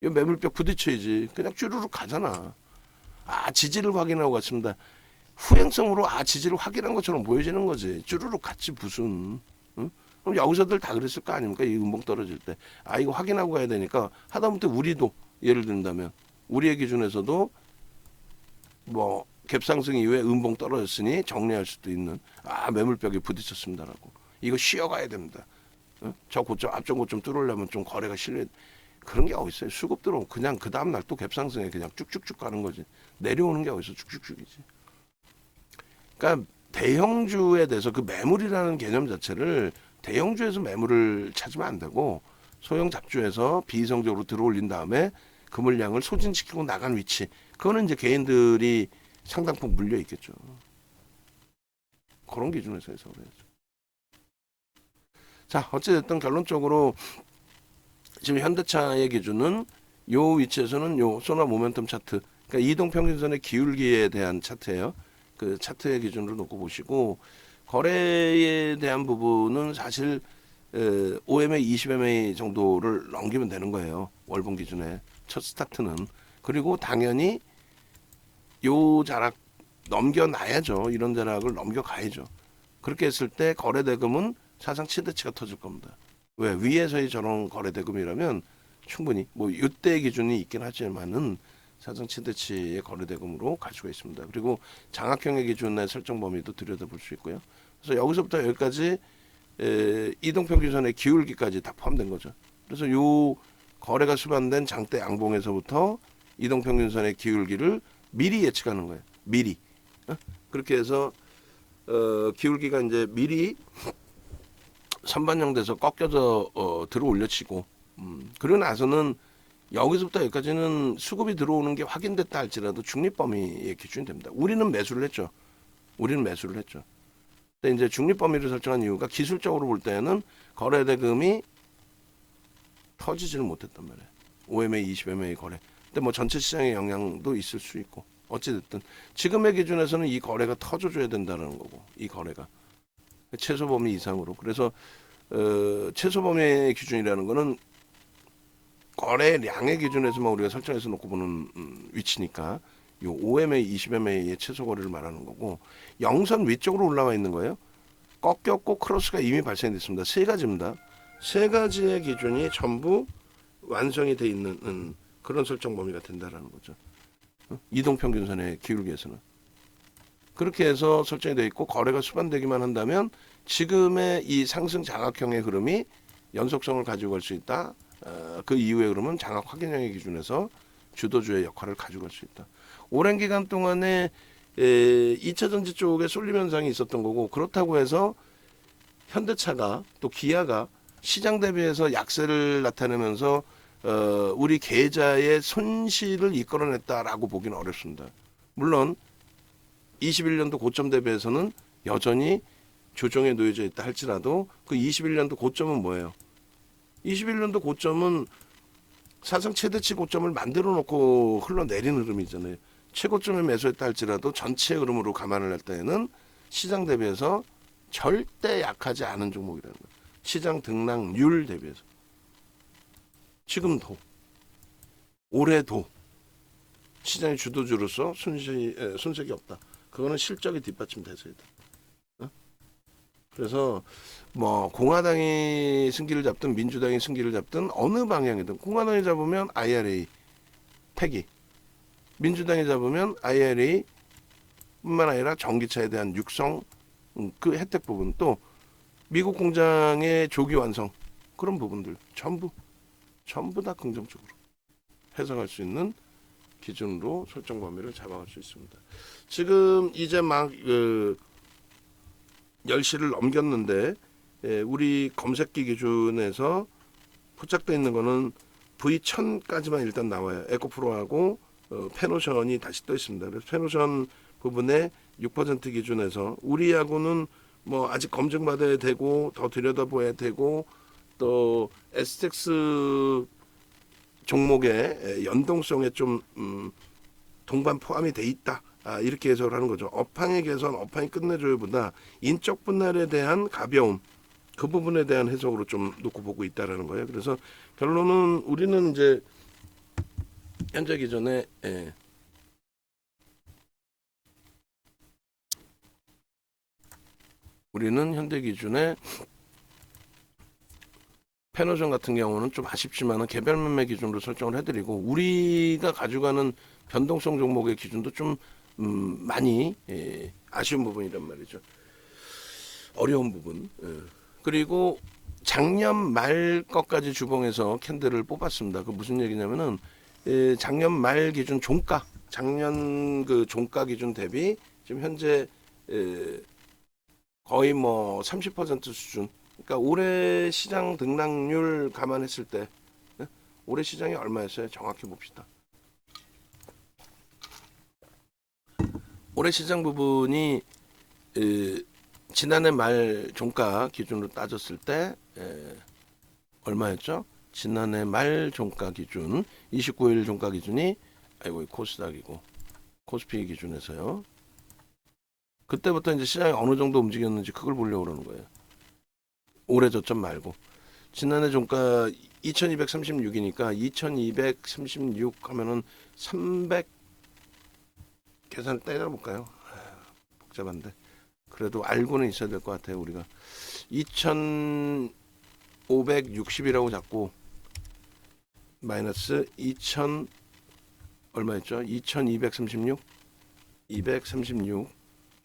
이 매물벽 부딪혀야지. 그냥 쭈루룩 가잖아. 지지를 확인하고 갔습니다. 후행성으로 지지를 확인한 것처럼 보여지는 거지. 쭈루룩 갔지 무슨. 응? 그럼 여기서들 다 그랬을 거 아닙니까? 이 음봉 떨어질 때. 이거 확인하고 가야 되니까 하다못해 우리도 예를 든다면 우리의 기준에서도 뭐 갭상승 이후에 음봉 떨어졌으니 정리할 수도 있는 매물벽에 부딪혔습니다라고. 이거 쉬어가야 됩니다. 저 고점 앞전 고점 뚫으려면 좀 거래가 실려. 그런 게 어딨어요. 수급 들어오면 그냥 그 다음날 또 갭상승에 그냥 쭉쭉쭉 가는 거지. 내려오는 게 어디서 쭉쭉쭉이지. 그러니까 대형주에 대해서 그 매물이라는 개념 자체를 대형주에서 매물을 찾으면 안 되고 소형 잡주에서 비이성적으로 들어올린 다음에 그 물량을 소진시키고 나간 위치. 그거는 이제 개인들이 상당폭 물려 있겠죠. 그런 기준에서 해석을 해야죠. 자, 어찌됐든 결론적으로 지금 현대차의 기준은 요 위치에서는 요 소나 모멘텀 차트, 그러니까 이동평균선의 기울기에 대한 차트예요. 그 차트의 기준으로 놓고 보시고 거래에 대한 부분은 사실 OMA, 20MA 정도를 넘기면 되는 거예요. 월봉 기준에 첫 스타트는. 그리고 당연히 요 자락 넘겨놔야죠. 이런 자락을 넘겨가야죠. 그렇게 했을 때 거래대금은 사상 최대치가 터질 겁니다. 왜? 위에서의 저런 거래대금이라면 충분히 뭐 이때 기준이 있긴 하지만은 사상 최대치의 거래대금으로 가지고 있습니다. 그리고 장악형의 기준의 설정 범위도 들여다볼 수 있고요. 그래서 여기서부터 여기까지 이동평균선의 기울기까지 다 포함된 거죠. 그래서 요 거래가 수반된 장대 양봉에서부터 이동평균선의 기울기를 미리 예측하는 거예요. 미리. 그렇게 해서 기울기가 이제 미리 선반영돼서 꺾여서 들어 올려치고 그러고 나서는 여기서부터 여기까지는 수급이 들어오는 게 확인됐다 할지라도 중립범위의 기준이 됩니다. 우리는 매수를 했죠. 근데 이제 중립범위를 설정한 이유가 기술적으로 볼 때는 거래대금이 터지지를 못했단 말이에요. OMA, 20MA 거래. 근데 뭐 전체 시장의 영향도 있을 수 있고 어찌됐든 지금의 기준에서는 이 거래가 터져줘야 된다는 거고 이 거래가 최소 범위 이상으로. 그래서 최소 범위의 기준이라는 거는 거래량의 기준에서만 우리가 설정해서 놓고 보는 위치니까 요 OMA, 20MA의 최소 거래를 말하는 거고 영선 위쪽으로 올라와 있는 거예요. 꺾였고 크로스가 이미 발생됐습니다. 세 가지입니다. 세 가지의 기준이 전부 완성이 돼 있는 그런 설정 범위가 된다라는 거죠. 이동평균선의 기울기에서는. 그렇게 해서 설정이 되어 있고 거래가 수반되기만 한다면 지금의 이 상승 장악형의 흐름이 연속성을 가지고 갈 수 있다. 그 이후의 흐름은 장악 확인형의 기준에서 주도주의 역할을 가지고 갈 수 있다. 오랜 기간 동안에 2차전지 쪽에 쏠림 현상이 있었던 거고 그렇다고 해서 현대차가 또 기아가 시장 대비해서 약세를 나타내면서 우리 계좌의 손실을 이끌어냈다라고 보기는 어렵습니다. 물론 21년도 고점 대비해서는 여전히 조정에 놓여져 있다 할지라도 그 21년도 고점은 뭐예요? 21년도 고점은 사상 최대치 고점을 만들어 놓고 흘러내리는 흐름이잖아요. 최고점에 매수했다 할지라도 전체 흐름으로 감안을 할 때에는 시장 대비해서 절대 약하지 않은 종목이라는 거예요. 시장 등락률 대비해서. 지금도 올해도 시장의 주도주로서 손색이 없다. 그거는 실적이 뒷받침돼서야 돼. 어? 그래서 뭐 공화당이 승기를 잡든 민주당이 승기를 잡든 어느 방향이든 공화당이 잡으면 IRA 폐기, 민주당이 잡으면 IRA 뿐만 아니라 전기차에 대한 육성 그 혜택 부분, 또 미국 공장의 조기 완성, 그런 부분들 전부 다 긍정적으로 해석할 수 있는 기준으로 설정 범위를 잡아갈 수 있습니다. 지금 이제 막 10시를 넘겼는데 우리 검색기 기준에서 포착되어 있는 거는 V1000까지만 일단 나와요. 에코프로하고 페노션이 다시 떠 있습니다. 그래서 페노션 부분에 6% 기준에서 우리하고는 뭐 아직 검증받아야 되고 더 들여다봐야 되고, 또 STX 종목의 연동성에 좀 동반 포함이 돼 있다. 이렇게 해석을 하는 거죠. 업황의 개선, 업황이 끝내줘요보다 인적 분할에 대한 가벼움, 그 부분에 대한 해석으로 좀 놓고 보고 있다라는 거예요. 그래서 결론은 우리는 이제 현재 기준에 우리는 현재 기준에 페노션 같은 경우는 좀 아쉽지만은 개별 매매 기준으로 설정을 해드리고, 우리가 가져가는 변동성 종목의 기준도 좀 많이 아쉬운 부분이란 말이죠. 어려운 부분. 그리고 작년 말 것까지 주봉에서 캔들을 뽑았습니다. 그 무슨 얘기냐면은 작년 말 기준 종가, 작년 그 종가 기준 대비 지금 현재 거의 뭐 30% 수준. 그러니까 올해 시장 등락률 감안했을 때 올해 시장이 얼마였어요? 정확히 봅시다. 올해 시장 부분이 지난해 말 종가 기준으로 따졌을 때 얼마였죠? 지난해 말 종가 기준 29일 종가 기준이 코스닥이고 코스피 기준에서요. 그때부터 이제 시장이 어느 정도 움직였는지 그걸 보려고 그러는 거예요. 올해 저점 말고 지난해 종가 2236이니까 2236 하면은 300 계산을 때려볼까요? 복잡한데 그래도 알고는 있어야 될 것 같아요. 우리가 2560이라고 잡고 마이너스 2000 얼마였죠? 2236 236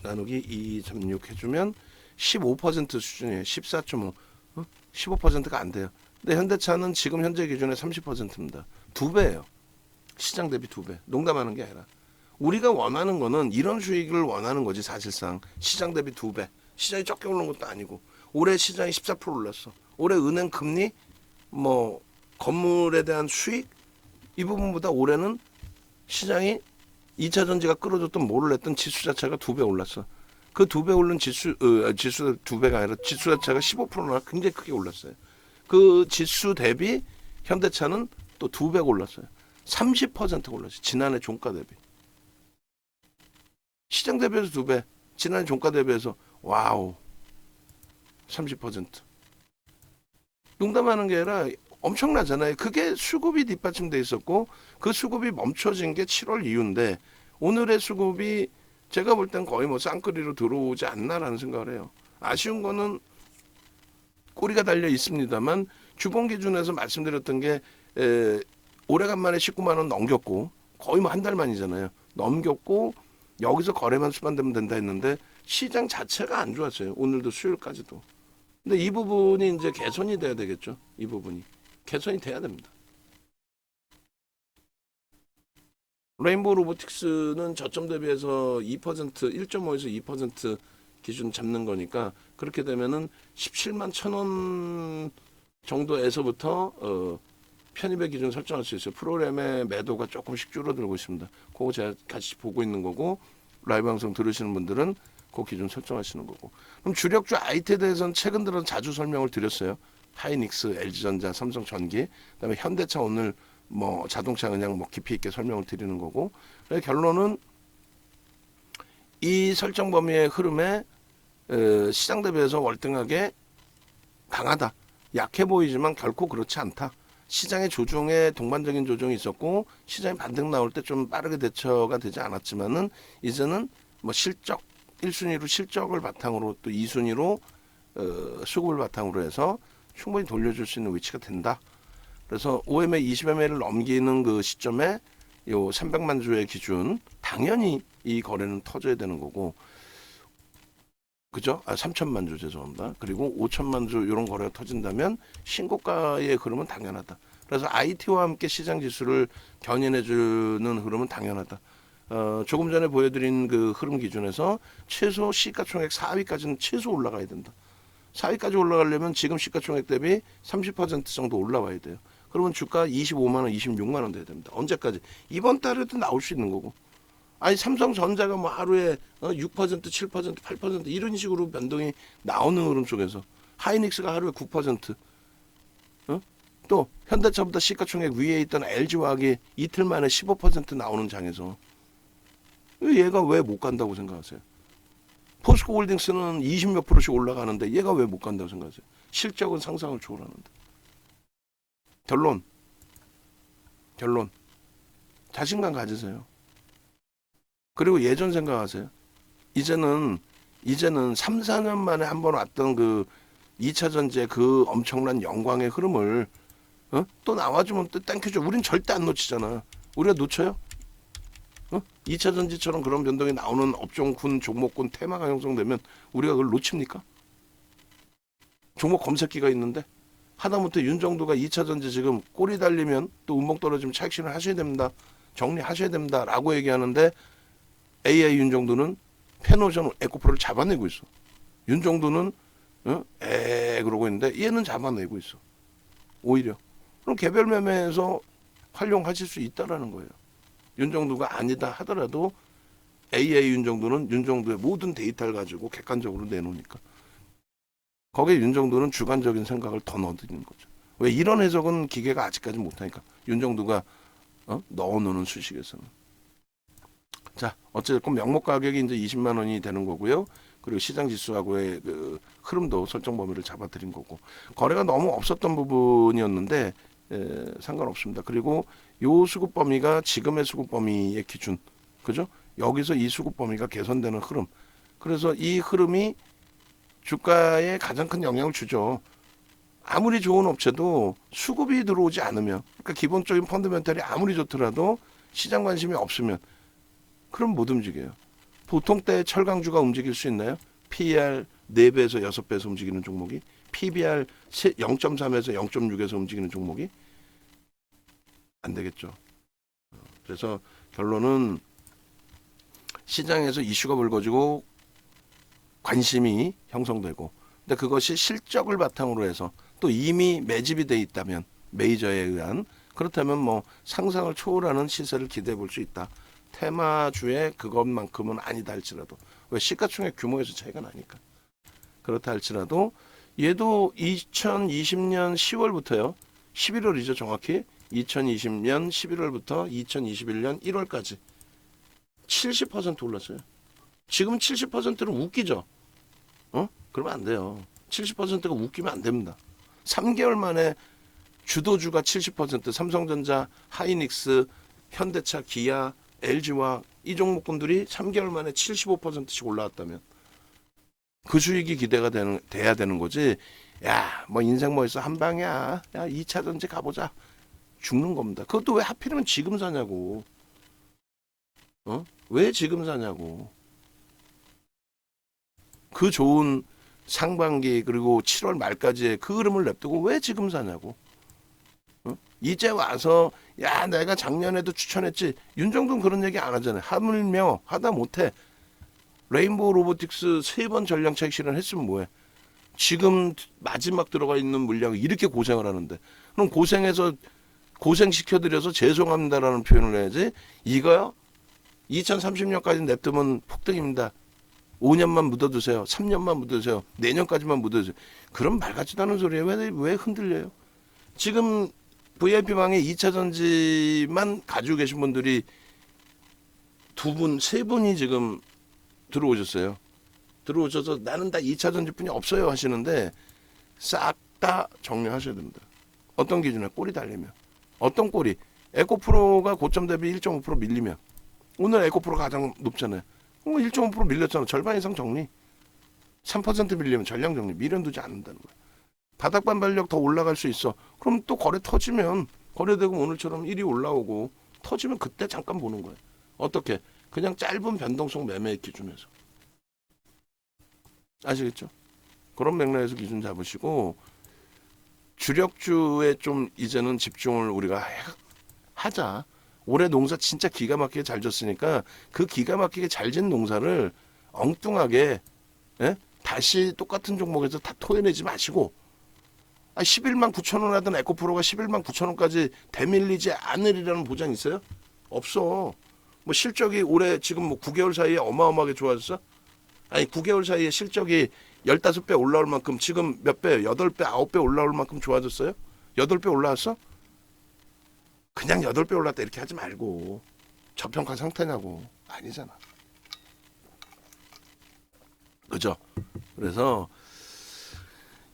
나누기 236 해주면 15% 수준이에요. 14.5 15%가 안 돼요. 근데 현대차는 지금 현재 기준에 30%입니다. 2배예요. 시장 대비 2배. 농담하는 게 아니라 우리가 원하는 거는 이런 수익을 원하는 거지. 사실상 시장 대비 2배. 시장이 적게 오른 것도 아니고 올해 시장이 14% 올랐어. 올해 은행 금리, 뭐 건물에 대한 수익 이 부분보다 올해는 시장이 2차 전지가 끌어줬던 뭐를 했던 지수 자체가 2배 올랐어. 그 2배 오른 지수 2배가 아니라 지수 자체가 15%나 굉장히 크게 올랐어요. 그 지수 대비 현대차는 또 2배 올랐어요. 30% 올랐어요. 지난해 종가 대비. 시장 대비해서 2배, 지난해 종가 대비해서 와우 30%. 농담하는 게 아니라 엄청나잖아요. 그게 수급이 뒷받침돼 있었고 그 수급이 멈춰진 게 7월 이후인데 오늘의 수급이 제가 볼 땐 거의 뭐 쌍끌이로 들어오지 않나라는 생각을 해요. 아쉬운 거는 꼬리가 달려 있습니다만 주봉 기준에서 말씀드렸던 게 오래간만에 19만 원 넘겼고 거의 뭐 한 달 만이잖아요. 넘겼고 여기서 거래만 수반되면 된다 했는데 시장 자체가 안 좋았어요. 오늘도 수요일까지도. 근데 이 부분이 이제 개선이 돼야 되겠죠. 이 부분이 개선이 돼야 됩니다. 레인보우 로보틱스는 저점 대비해서 2% 1.5에서 2% 기준 잡는 거니까 그렇게 되면은 17만 1,000원 정도에서부터 편입의 기준 설정할 수 있어요. 프로그램의 매도가 조금씩 줄어들고 있습니다. 그거 제가 같이 보고 있는 거고 라이브 방송 들으시는 분들은 그 기준 설정하시는 거고. 그럼 주력주 IT에 대해서는 최근 들어 자주 설명을 드렸어요. 하이닉스, LG전자, 삼성전기, 그다음에 현대차 오늘 뭐 자동차 그냥 뭐 깊이 있게 설명을 드리는 거고. 그래서 결론은 이 설정 범위의 흐름에 시장 대비해서 월등하게 강하다. 약해 보이지만 결코 그렇지 않다. 시장의 조정에 동반적인 조정이 있었고 시장이 반등 나올 때 좀 빠르게 대처가 되지 않았지만은 이제는 뭐 실적 1순위로 실적을 바탕으로 또 2순위로 수급을 바탕으로 해서 충분히 돌려줄 수 있는 위치가 된다. 그래서 OMA 20MA를 넘기는 그 시점에 요 300만 주의 기준 당연히 이 거래는 터져야 되는 거고, 그죠? 3천만 주 죄송합니다. 그리고 5천만 주 이런 거래가 터진다면 신고가의 흐름은 당연하다. 그래서 IT와 함께 시장 지수를 견인해주는 흐름은 당연하다. 조금 전에 보여드린 그 흐름 기준에서 최소 시가총액 4위까지는 최소 올라가야 된다. 4위까지 올라가려면 지금 시가총액 대비 30% 정도 올라와야 돼요. 그러면 주가 25만 원, 26만 원 돼야 됩니다. 언제까지? 이번 달에도 나올 수 있는 거고. 아니 삼성전자가 뭐 하루에 6%, 7%, 8% 이런 식으로 변동이 나오는 흐름 속에서 하이닉스가 하루에 9%, 또 현대차보다 시가총액 위에 있던 LG화학이 이틀 만에 15% 나오는 장에서 얘가 왜 못 간다고 생각하세요? 포스코홀딩스는 20몇 %씩 올라가는데 얘가 왜 못 간다고 생각하세요? 실적은 상상을 초월하는데. 결론 자신감 가지세요. 그리고 예전 생각하세요. 이제는 3, 4년 만에 한번 왔던 그 2차 전지의 그 엄청난 영광의 흐름을 또 나와주면 또 땡큐죠. 우린 절대 안 놓치잖아. 우리가 놓쳐요? 2차 전지처럼 그런 변동이 나오는 업종군, 종목군, 테마가 형성되면 우리가 그걸 놓칩니까? 종목 검색기가 있는데 하다못해 윤정도가 2차 전지 지금 꼬리 달리면 또 운봉 떨어지면 차익 실현 하셔야 됩니다. 정리하셔야 됩니다. 라고 얘기하는데 AI 윤정도는 페노션 에코프로를 잡아내고 있어. 윤정도는 그러고 있는데 얘는 잡아내고 있어. 오히려. 그럼 개별 매매에서 활용하실 수 있다라는 거예요. 윤정도가 아니다 하더라도 AI 윤정도는 윤정도의 모든 데이터를 가지고 객관적으로 내놓으니까. 거기에 윤정도는 주관적인 생각을 더 넣어드리는 거죠. 왜 이런 해석은 기계가 아직까지 못하니까. 윤정도가 넣어놓는 수식에서는. 자, 어쨌든 명목 가격이 이제 20만 원이 되는 거고요. 그리고 시장 지수하고의 그 흐름도 설정 범위를 잡아드린 거고. 거래가 너무 없었던 부분이었는데 상관없습니다. 그리고 요 수급 범위가 지금의 수급 범위의 기준, 그죠? 여기서 이 수급 범위가 개선되는 흐름. 그래서 이 흐름이 주가에 가장 큰 영향을 주죠. 아무리 좋은 업체도 수급이 들어오지 않으면, 그러니까 기본적인 펀더멘털이 아무리 좋더라도 시장 관심이 없으면 그럼 못 움직여요. 보통 때 철강주가 움직일 수 있나요? PER 4배에서 6배에서 움직이는 종목이, PBR 0.3에서 0.6에서 움직이는 종목이 안 되겠죠. 그래서 결론은 시장에서 이슈가 불거지고 관심이 형성되고, 근데 그것이 실적을 바탕으로 해서 또 이미 매집이 돼 있다면, 메이저에 의한, 그렇다면 뭐 상상을 초월하는 시세를 기대해 볼 수 있다. 테마주의 그것만큼은 아니다 할지라도, 왜 시가총액 규모에서 차이가 나니까. 그렇다 할지라도 얘도 2020년 10월부터요 11월이죠 정확히, 2020년 11월부터 2021년 1월까지 70% 올랐어요. 지금 70%는 웃기죠. 그러면 안 돼요. 70%가 웃기면 안 됩니다. 3개월 만에 주도주가 70%, 삼성전자, 하이닉스, 현대차, 기아, LG와 이 종목군들이 3개월 만에 75%씩 올라왔다면 그 수익이 기대가 돼야 되는 거지. 야, 뭐 인생 뭐 있어, 한 방이야. 야, 2차 전지 가보자. 죽는 겁니다. 그것도 왜 하필이면 지금 사냐고. 왜 지금 사냐고. 그 좋은 상반기 그리고 7월 말까지의 그 흐름을 냅두고 왜 지금 사냐고. 이제 와서 야 내가 작년에도 추천했지. 윤정도는 그런 얘기 안 하잖아요. 하물며 하다 못해 레인보우 로보틱스 3번 전량 차익 실현했으면 뭐해. 지금 마지막 들어가 있는 물량을 이렇게 고생을 하는데, 그럼 고생시켜드려서 죄송합니다라는 표현을 해야지. 이거요 2030년까지 냅두면 폭등입니다. 5년만 묻어두세요. 3년만 묻어두세요. 내년까지만 묻어두세요. 그런 말 같지도 않은 소리에 왜 흔들려요? 지금 VIP 방에 2차 전지만 가지고 계신 분들이 두 분, 세 분이 지금 들어오셨어요. 들어오셔서 나는 다 2차 전지뿐이 없어요 하시는데 싹 다 정리하셔야 됩니다. 어떤 기준에 꼬리 달리면 어떤 꼬리 에코프로가 고점 대비 1.5% 밀리면 오늘 에코프로가 가장 높잖아요. 1.5% 밀렸잖아. 절반 이상 정리. 3% 밀리면 전량 정리. 미련 두지 않는다는 거예요. 바닥 반발력 더 올라갈 수 있어. 그럼 또 거래 터지면 거래되고 오늘처럼 1이 올라오고 터지면 그때 잠깐 보는 거예요. 어떻게? 그냥 짧은 변동성 매매 기준에서. 아시겠죠? 그런 맥락에서 기준 잡으시고 주력주에 좀 이제는 집중을 우리가 하자. 올해 농사 진짜 기가 막히게 잘 졌으니까 그 기가 막히게 잘 짓 농사를 엉뚱하게 다시 똑같은 종목에서 다 토해내지 마시고 11만 9천 원 하던 에코프로가 11만 9천 원까지 대밀리지 않으리라는 보장 있어요? 없어. 뭐 실적이 올해 지금 뭐 9개월 사이에 어마어마하게 좋아졌어? 아니 9개월 사이에 실적이 15배 올라올 만큼 지금 몇 배, 8배, 9배 올라올 만큼 좋아졌어요? 8배 올라왔어? 그냥 8배 올랐다 이렇게 하지 말고 저평가 상태냐고. 아니잖아. 그죠? 그래서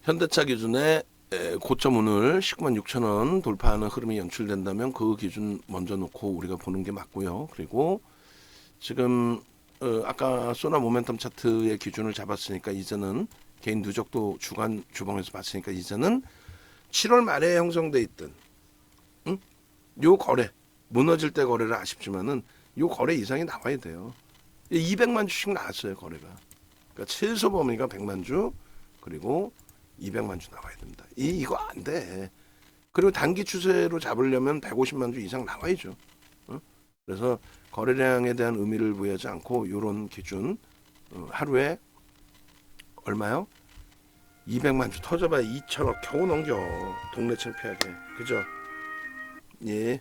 현대차 기준에 고점 오늘 19만 6천 원 돌파하는 흐름이 연출된다면 그 기준 먼저 놓고 우리가 보는 게 맞고요. 그리고 지금 아까 소나 모멘텀 차트의 기준을 잡았으니까 이제는 개인 누적도 주간 주봉에서 봤으니까 이제는 7월 말에 형성돼 있던 요 거래 무너질 때 거래를 아쉽지만은 요 거래 이상이 나와야 돼요. 200만 주씩 나왔어요 거래가. 그러니까 최소 범위가 100만 주 그리고 200만 주 나와야 됩니다. 이거 안 돼. 그리고 단기 추세로 잡으려면 150만 주 이상 나와야죠. 그래서 거래량에 대한 의미를 부여하지 않고 이런 기준 하루에 얼마요? 200만 주 터져봐야 2천억 겨우 넘겨. 동네 창피하게. 그죠? 예.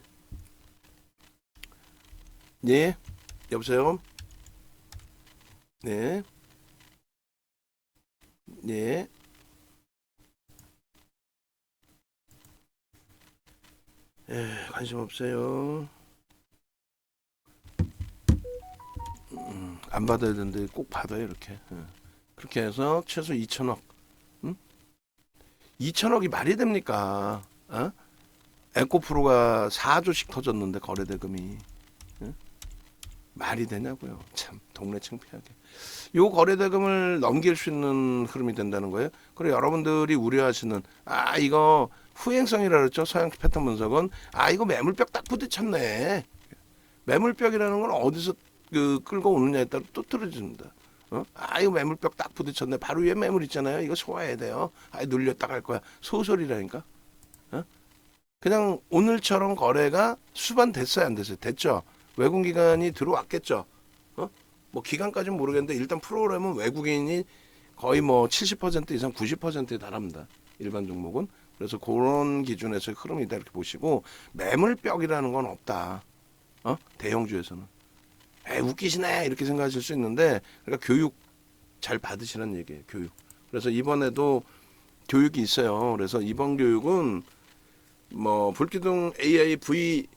예. 여보세요? 네. 예. 관심 없어요. 안 받아야 되는데 꼭 받아요 이렇게. 그렇게 해서 최소 2천억. 2천억이 말이 됩니까? 에코프로가 4조씩 터졌는데 거래대금이 말이 되냐고요. 참 동네 창피하게. 요 거래대금을 넘길 수 있는 흐름이 된다는 거예요. 그리고 여러분들이 우려하시는 이거 후행성이라 그랬죠. 서양 패턴 분석은 이거 매물벽 딱 부딪혔네. 매물벽이라는 건 어디서 끌고 오느냐에 따라 또 틀어집니다. 이거 매물벽 딱 부딪혔네. 바로 위에 매물 있잖아요. 이거 소화해야 돼요. 눌렸다 갈 거야. 소설이라니까. 그냥 오늘처럼 거래가 수반됐어요, 안 됐어요? 됐죠. 외국기관이 들어왔겠죠. 뭐 기간까지는 모르겠는데 일단 프로그램은 외국인이 거의 뭐 70% 이상 90%에 달합니다. 일반 종목은. 그래서 그런 기준에서 흐름이다 이렇게 보시고 매물벽이라는 건 없다. 대형주에서는. 웃기시네 이렇게 생각하실 수 있는데 그러니까 교육 잘 받으시라는 얘기예요. 교육. 그래서 이번에도 교육이 있어요. 그래서 이번 교육은 뭐 불기둥 AI V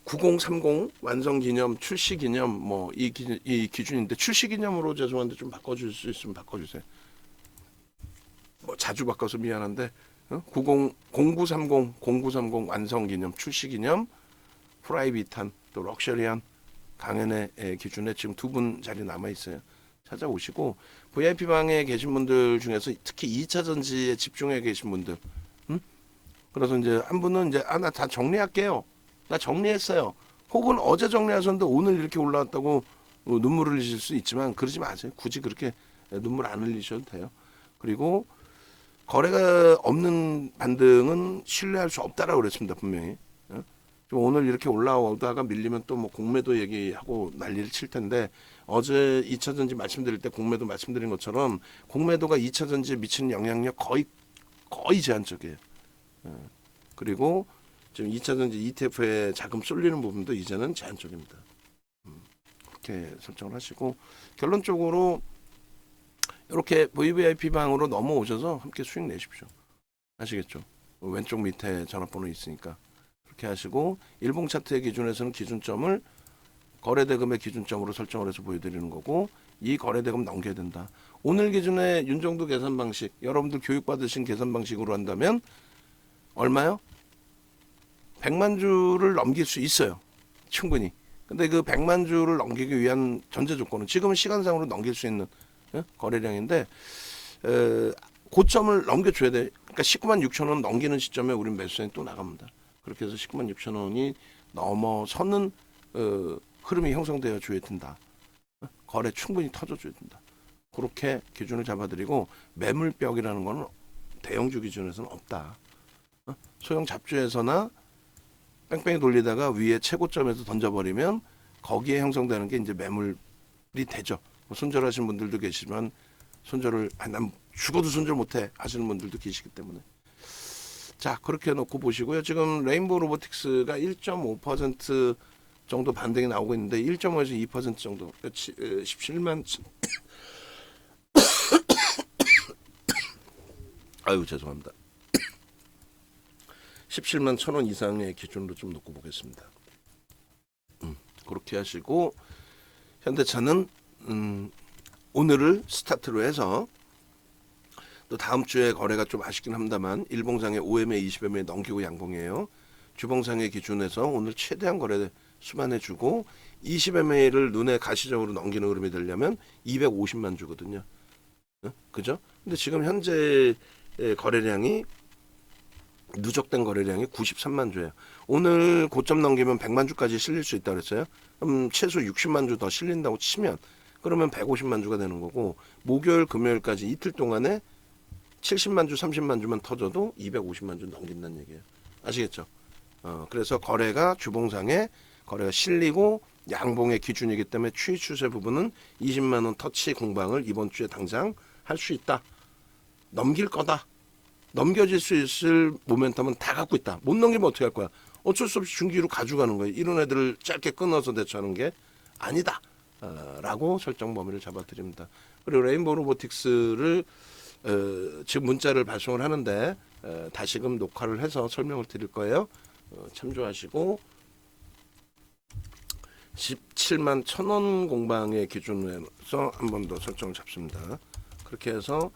9030 완성 기념 출시 기념 뭐 이 기준인데 출시 기념으로 죄송한데 좀 바꿔줄 수 있으면 바꿔주세요. 뭐 자주 바꿔서 미안한데 0930 완성 기념 출시 기념 프라이빗한 또 럭셔리한 강연의 기준에 지금 2분 자리 남아 있어요. 찾아오시고 VIP 방에 계신 분들 중에서 특히 2차 전지에 집중해 계신 분들, 그래서 이제 한 분은 이제 나 다 정리할게요. 나 정리했어요. 혹은 어제 정리하셨는데 오늘 이렇게 올라왔다고 눈물을 흘리실 수 있지만 그러지 마세요. 굳이 그렇게 눈물 안 흘리셔도 돼요. 그리고 거래가 없는 반등은 신뢰할 수 없다라고 그랬습니다. 분명히. 오늘 이렇게 올라오다가 밀리면 또 뭐 공매도 얘기하고 난리를 칠 텐데 어제 2차 전지 말씀드릴 때 공매도 말씀드린 것처럼 공매도가 2차 전지에 미치는 영향력 거의 제한적이에요. 그리고 지금 2차 전지 ETF에 자금 쏠리는 부분도 이제는 제한적입니다. 그렇게 설정을 하시고 결론적으로 이렇게 VVIP 방으로 넘어오셔서 함께 수익 내십시오. 아시겠죠? 왼쪽 밑에 전화번호 있으니까 그렇게 하시고 일봉 차트의 기준에서는 기준점을 거래대금의 기준점으로 설정을 해서 보여드리는 거고 이 거래대금 넘겨야 된다. 오늘 기준의 윤정도 계산 방식 여러분들 교육받으신 계산 방식으로 한다면 얼마요? 100만 주를 넘길 수 있어요. 충분히. 근데 그 100만 주를 넘기기 위한 전제 조건은 지금은 시간상으로 넘길 수 있는 거래량인데 고점을 넘겨줘야 돼. 그러니까 19만 6천 원 넘기는 시점에 우리는 매수세는 또 나갑니다. 그렇게 해서 19만 6천 원이 넘어서는 흐름이 형성되어 줘야 된다. 거래 충분히 터져줘야 된다. 그렇게 기준을 잡아드리고 매물벽이라는 거는 대형주 기준에서는 없다. 소형 잡주에서나 뺑뺑이 돌리다가 위에 최고점에서 던져버리면 거기에 형성되는 게 이제 매물이 되죠. 손절하시는 분들도 계시지만 손절을 난 죽어도 손절 못해 하시는 분들도 계시기 때문에 자 그렇게 놓고 보시고요. 지금 레인보우 로보틱스가 1.5% 정도 반등이 나오고 있는데 1.5에서 2% 정도 17만 아유 죄송합니다. 17만 1,000원 이상의 기준으로 좀 놓고 보겠습니다. 그렇게 하시고 현대차는 오늘을 스타트로 해서 또 다음 주에 거래가 좀 아쉽긴 합니다만 일봉상의 5MA, 20MA 넘기고 양봉이에요. 주봉상의 기준에서 오늘 최대한 거래 수반해주고 20MA를 눈에 가시적으로 넘기는 흐름이 되려면 250만 주거든요. 그죠? 근데 지금 현재 거래량이 누적된 거래량이 93만 주예요. 오늘 고점 넘기면 100만 주까지 실릴 수 있다고 그랬어요. 그럼 최소 60만 주 더 실린다고 치면 그러면 150만 주가 되는 거고 목요일 금요일까지 이틀 동안에 70만 주 30만 주만 터져도 250만 주 넘긴다는 얘기예요. 아시겠죠? 그래서 거래가 주봉상에 거래가 실리고 양봉의 기준이기 때문에 추이 추세 부분은 20만 원 터치 공방을 이번 주에 당장 할 수 있다. 넘길 거다. 넘겨질 수 있을 모멘텀은 다 갖고 있다. 못 넘기면 어떻게 할 거야? 어쩔 수 없이 중기로 가져가는 거예요. 이런 애들을 짧게 끊어서 대처하는 게 아니다. 라고 설정 범위를 잡아드립니다. 그리고 레인보우 로보틱스를 지금 문자를 발송을 하는데 다시금 녹화를 해서 설명을 드릴 거예요. 참조하시고 17만 1,000원 공방의 기준으로 한 번 더 설정을 잡습니다. 그렇게 해서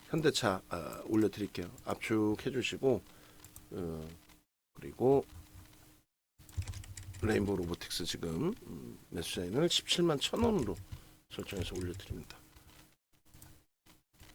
현대차 올려드릴게요. 압축해 주시고 그리고 레인보우 로보틱스 지금 매수 라인을 17만 1,000원으로 설정해서 올려드립니다.